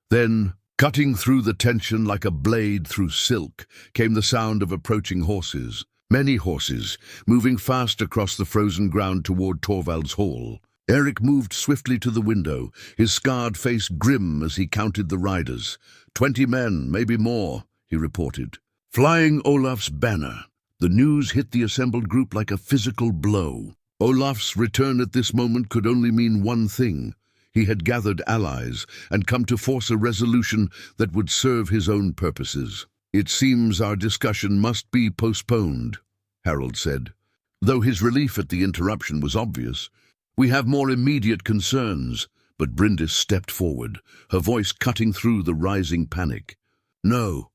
Then, cutting through the tension like a blade through silk, came the sound of approaching horses. Many horses, moving fast across the frozen ground toward Torvald's hall. Eric moved swiftly to the window, his scarred face grim as he counted the riders. 20 men, maybe more, he reported. Flying Olaf's banner. The news hit the assembled group like a physical blow. Olaf's return at this moment could only mean one thing. He had gathered allies and come to force a resolution that would serve his own purposes. "It seems our discussion must be postponed," Harold said, though his relief at the interruption was obvious. "We have more immediate concerns," but Bryndis stepped forward, her voice cutting through the rising panic. "No,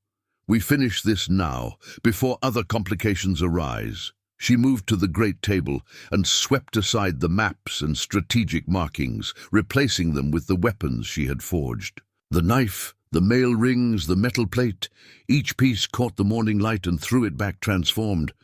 we finish this now, before other complications arise." She moved to the great table and swept aside the maps and strategic markings, replacing them with the weapons she had forged. The knife, the mail rings, the metal plate, each piece caught the morning light and threw it back transformed.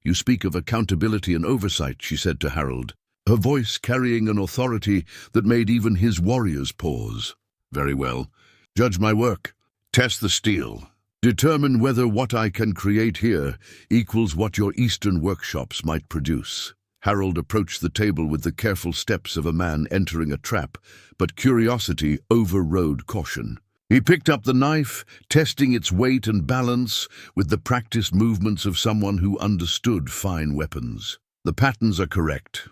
"You speak of accountability and oversight," she said to Harold, her voice carrying an authority that made even his warriors pause. "Very well. Judge my work. Test the steel. Determine whether what I can create here equals what your eastern workshops might produce." Harold approached the table with the careful steps of a man entering a trap, but curiosity overrode caution. He picked up the knife, testing its weight and balance with the practiced movements of someone who understood fine weapons. "The patterns are correct,"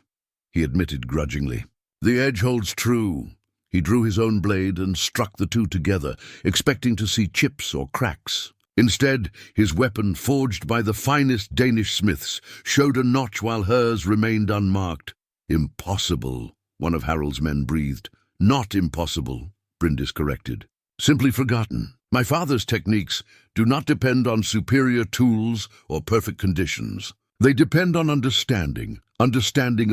he admitted grudgingly. "The edge holds true." He drew his own blade and struck the two together, expecting to see chips or cracks. Instead, his weapon, forged by the finest Danish smiths, showed a notch while hers remained unmarked. "Impossible," one of Harold's men breathed. "Not impossible," Bryndis corrected. "Simply forgotten. My father's techniques do not depend on superior tools or perfect conditions. They depend on understanding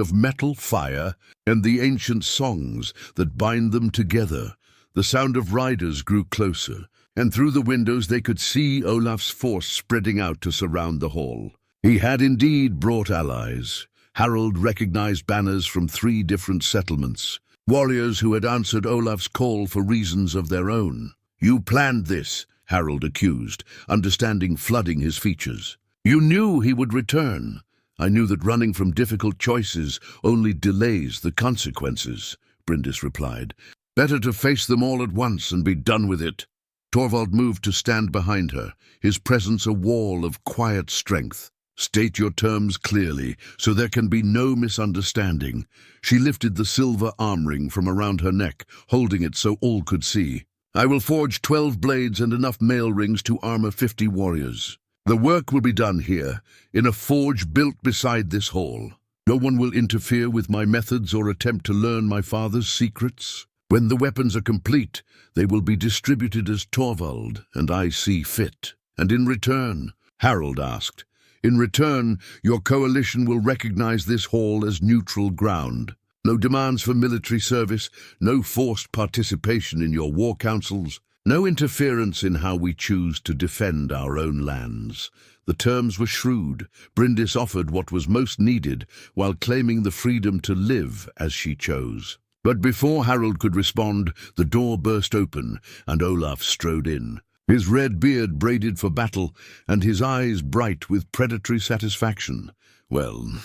of metal, fire, and the ancient songs that bind them together." The sound of riders grew closer, and through the windows they could see Olaf's force spreading out to surround the hall. He had indeed brought allies. Harold recognized banners from 3 different settlements, warriors who had answered Olaf's call for reasons of their own. "You planned this," Harold accused, understanding flooding his features. "You knew he would return." "I knew that running from difficult choices only delays the consequences," Bryndis replied. "Better to face them all at once and be done with it." Torvald moved to stand behind her, his presence a wall of quiet strength. "State your terms clearly, so there can be no misunderstanding." She lifted the silver arm ring from around her neck, holding it so all could see. "I will forge 12 blades and enough mail rings to armor 50 warriors. The work will be done here, in a forge built beside this hall. No one will interfere with my methods or attempt to learn my father's secrets. When the weapons are complete, they will be distributed as Torvald and I see fit." "And in return?" Harold asked. "In return, your coalition will recognize this hall as neutral ground. No demands for military service, no forced participation in your war councils, no interference in how we choose to defend our own lands." The terms were shrewd. Bryndis offered what was most needed, while claiming the freedom to live as she chose. But before Harold could respond, the door burst open, and Olaf strode in, his red beard braided for battle, and his eyes bright with predatory satisfaction. Well,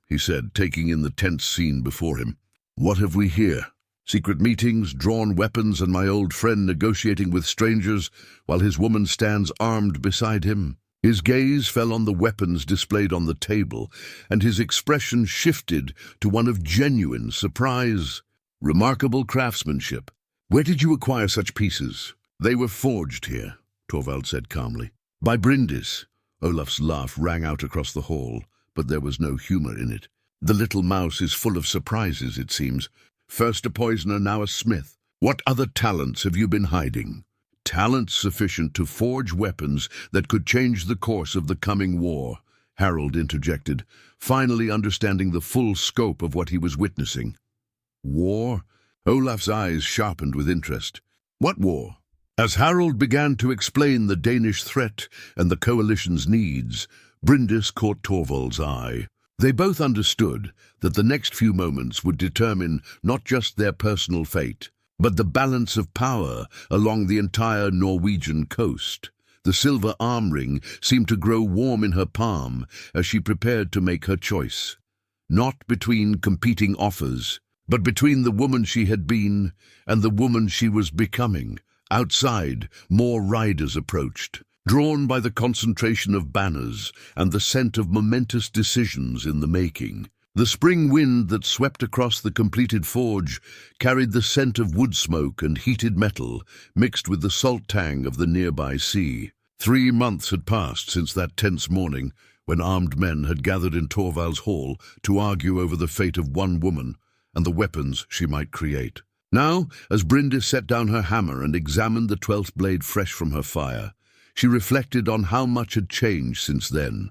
he said, taking in the tense scene before him. "What have we here? Secret meetings, drawn weapons, and my old friend negotiating with strangers, while his woman stands armed beside him." His gaze fell on the weapons displayed on the table, and his expression shifted to one of genuine surprise. "Remarkable craftsmanship. Where did you acquire such pieces?" "They were forged here," Torvald said calmly. "By Bryndis." Olaf's laugh rang out across the hall, but there was no humor in it. "The little mouse is full of surprises, it seems. First a poisoner, now a smith. What other talents have you been hiding?" "Talents sufficient to forge weapons that could change the course of the coming war," Harold interjected, finally understanding the full scope of what he was witnessing. War? Olaf's eyes sharpened with interest. What war? As Harald began to explain the Danish threat and the coalition's needs, Bryndis caught Torvald's eye. They both understood that the next few moments would determine not just their personal fate, but the balance of power along the entire Norwegian coast. The silver arm ring seemed to grow warm in her palm as she prepared to make her choice. Not between competing offers, but between the woman she had been and the woman she was becoming. Outside, more riders approached, drawn by the concentration of banners and the scent of momentous decisions in the making. The spring wind that swept across the completed forge carried the scent of wood smoke and heated metal, mixed with the salt tang of the nearby sea. 3 months had passed since that tense morning when armed men had gathered in Torvald's hall to argue over the fate of one woman and the weapons she might create. Now, as Bryndis set down her hammer and examined the 12th blade fresh from her fire, she reflected on how much had changed since then.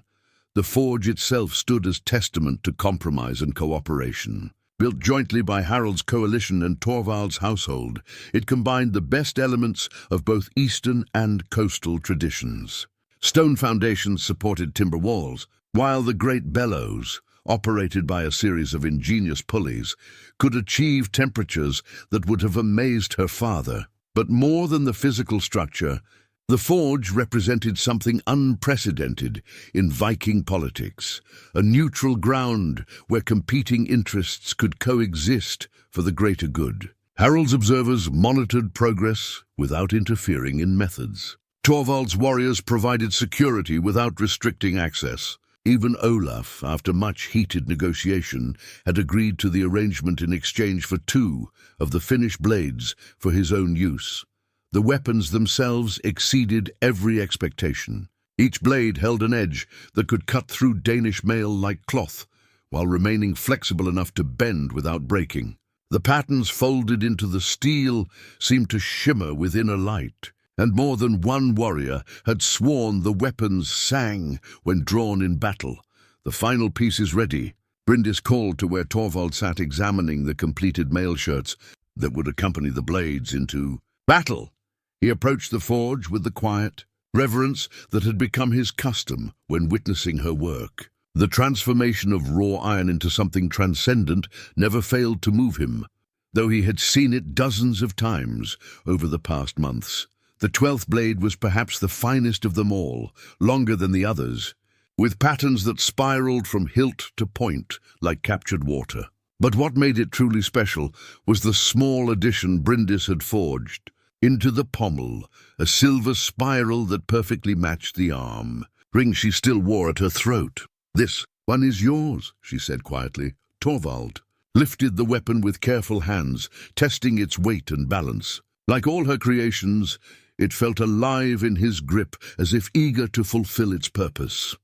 The forge itself stood as testament to compromise and cooperation. Built jointly by Harald's coalition and Torvald's household, it combined the best elements of both eastern and coastal traditions. Stone foundations supported timber walls, while the great bellows, operated by a series of ingenious pulleys, could achieve temperatures that would have amazed her father. But more than the physical structure, the forge represented something unprecedented in Viking politics, a neutral ground where competing interests could coexist for the greater good. Harald's observers monitored progress without interfering in methods. Torvald's warriors provided security without restricting access. Even Olaf, after much heated negotiation, had agreed to the arrangement in exchange for 2 of the finished blades for his own use. The weapons themselves exceeded every expectation. Each blade held an edge that could cut through Danish mail like cloth, while remaining flexible enough to bend without breaking. The patterns folded into the steel seemed to shimmer with inner light, and more than one warrior had sworn the weapons sang when drawn in battle. The final piece is ready. Bryndis called to where Torvald sat examining the completed mail shirts that would accompany the blades into battle. He approached the forge with the quiet reverence that had become his custom when witnessing her work. The transformation of raw iron into something transcendent never failed to move him, though he had seen it dozens of times over the past months. The 12th blade was perhaps the finest of them all, longer than the others, with patterns that spiraled from hilt to point like captured water. But what made it truly special was the small addition Bryndis had forged. Into the pommel, a silver spiral that perfectly matched the arm, ring she still wore at her throat. "This one is yours," she said quietly. Torvald lifted the weapon with careful hands, testing its weight and balance. Like all her creations, it felt alive in his grip, as if eager to fulfill its purpose.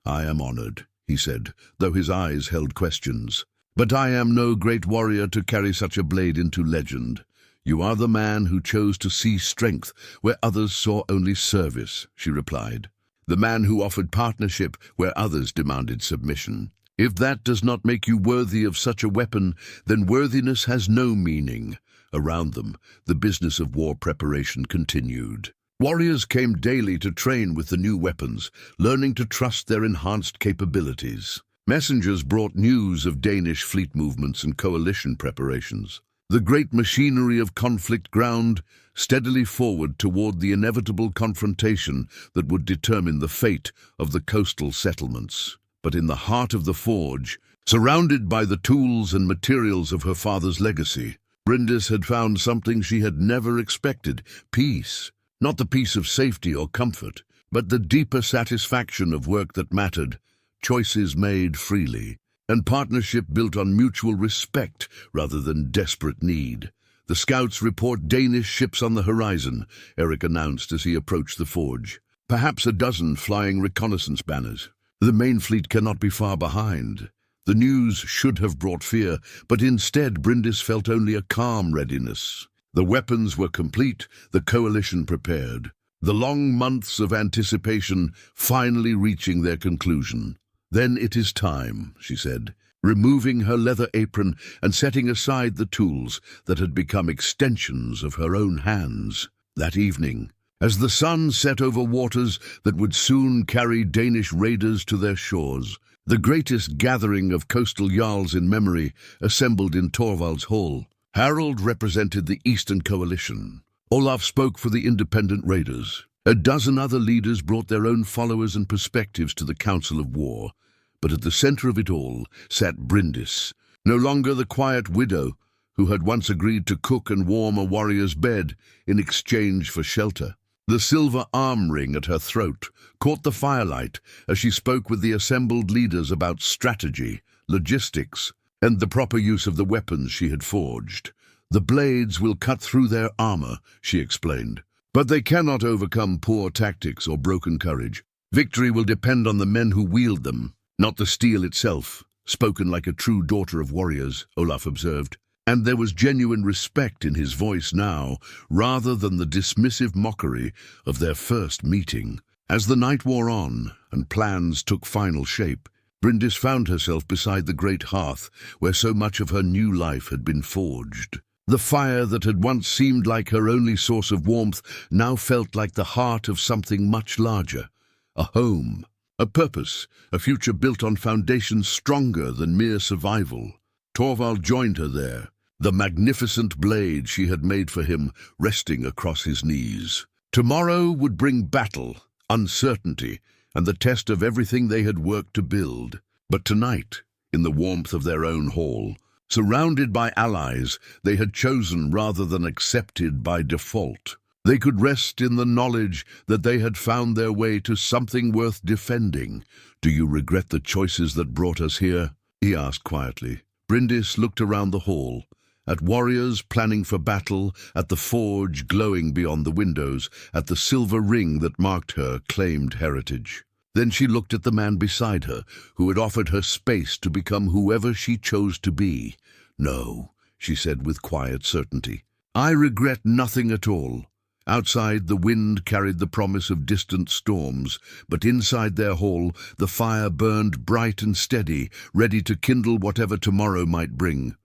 "I am honored," he said, though his eyes held questions. "But I am no great warrior to carry such a blade into legend. You are the man who chose to see strength where others saw only service," she replied. "The man who offered partnership where others demanded submission. If that does not make you worthy of such a weapon, then worthiness has no meaning." Around them, the business of war preparation continued. Warriors came daily to train with the new weapons, learning to trust their enhanced capabilities. Messengers brought news of Danish fleet movements and coalition preparations. The great machinery of conflict ground steadily forward toward the inevitable confrontation that would determine the fate of the coastal settlements. But in the heart of the forge, surrounded by the tools and materials of her father's legacy, Bryndis had found something she had never expected: peace. Not the peace of safety or comfort, but the deeper satisfaction of work that mattered, choices made freely, and partnership built on mutual respect rather than desperate need. "The scouts report Danish ships on the horizon," Eric announced as he approached the forge. "Perhaps a dozen flying reconnaissance banners. The main fleet cannot be far behind." The news should have brought fear, but instead Bryndis felt only a calm readiness. The weapons were complete, the coalition prepared. The long months of anticipation finally reaching their conclusion. "Then it is time," she said. removing her leather apron and setting aside the tools that had become extensions of her own hands. That evening, as the sun set over waters that would soon carry Danish raiders to their shores, the greatest gathering of coastal jarls in memory assembled in Torvald's hall. Harold represented the Eastern Coalition. Olaf spoke for the independent raiders. A dozen other leaders brought their own followers and perspectives to the Council of War. But at the center of it all sat Bryndis, no longer the quiet widow who had once agreed to cook and warm a warrior's bed in exchange for shelter. The silver arm ring at her throat caught the firelight as she spoke with the assembled leaders about strategy, logistics, and the proper use of the weapons she had forged. "The blades will cut through their armor," she explained, "but they cannot overcome poor tactics or broken courage. Victory will depend on the men who wield them, not the steel itself." Spoken like a true daughter of warriors, Olaf observed, and there was genuine respect in his voice now, rather than the dismissive mockery of their first meeting. As the night wore on and plans took final shape, Bryndis found herself beside the great hearth where so much of her new life had been forged. The fire that had once seemed like her only source of warmth now felt like the heart of something much larger. A home, a purpose, a future built on foundations stronger than mere survival. Torvald joined her there, the magnificent blade she had made for him resting across his knees. Tomorrow would bring battle, uncertainty, and the test of everything they had worked to build. But tonight, in the warmth of their own hall, surrounded by allies they had chosen rather than accepted by default, they could rest in the knowledge that they had found their way to something worth defending. "Do you regret the choices that brought us here?" he asked quietly. Bryndis looked around the hall, at warriors planning for battle, at the forge glowing beyond the windows, at the silver ring that marked her claimed heritage. Then she looked at the man beside her, who had offered her space to become whoever she chose to be. "No," she said with quiet certainty. "I regret nothing at all." Outside, the wind carried the promise of distant storms, but inside their hall, the fire burned bright and steady, ready to kindle whatever tomorrow might bring.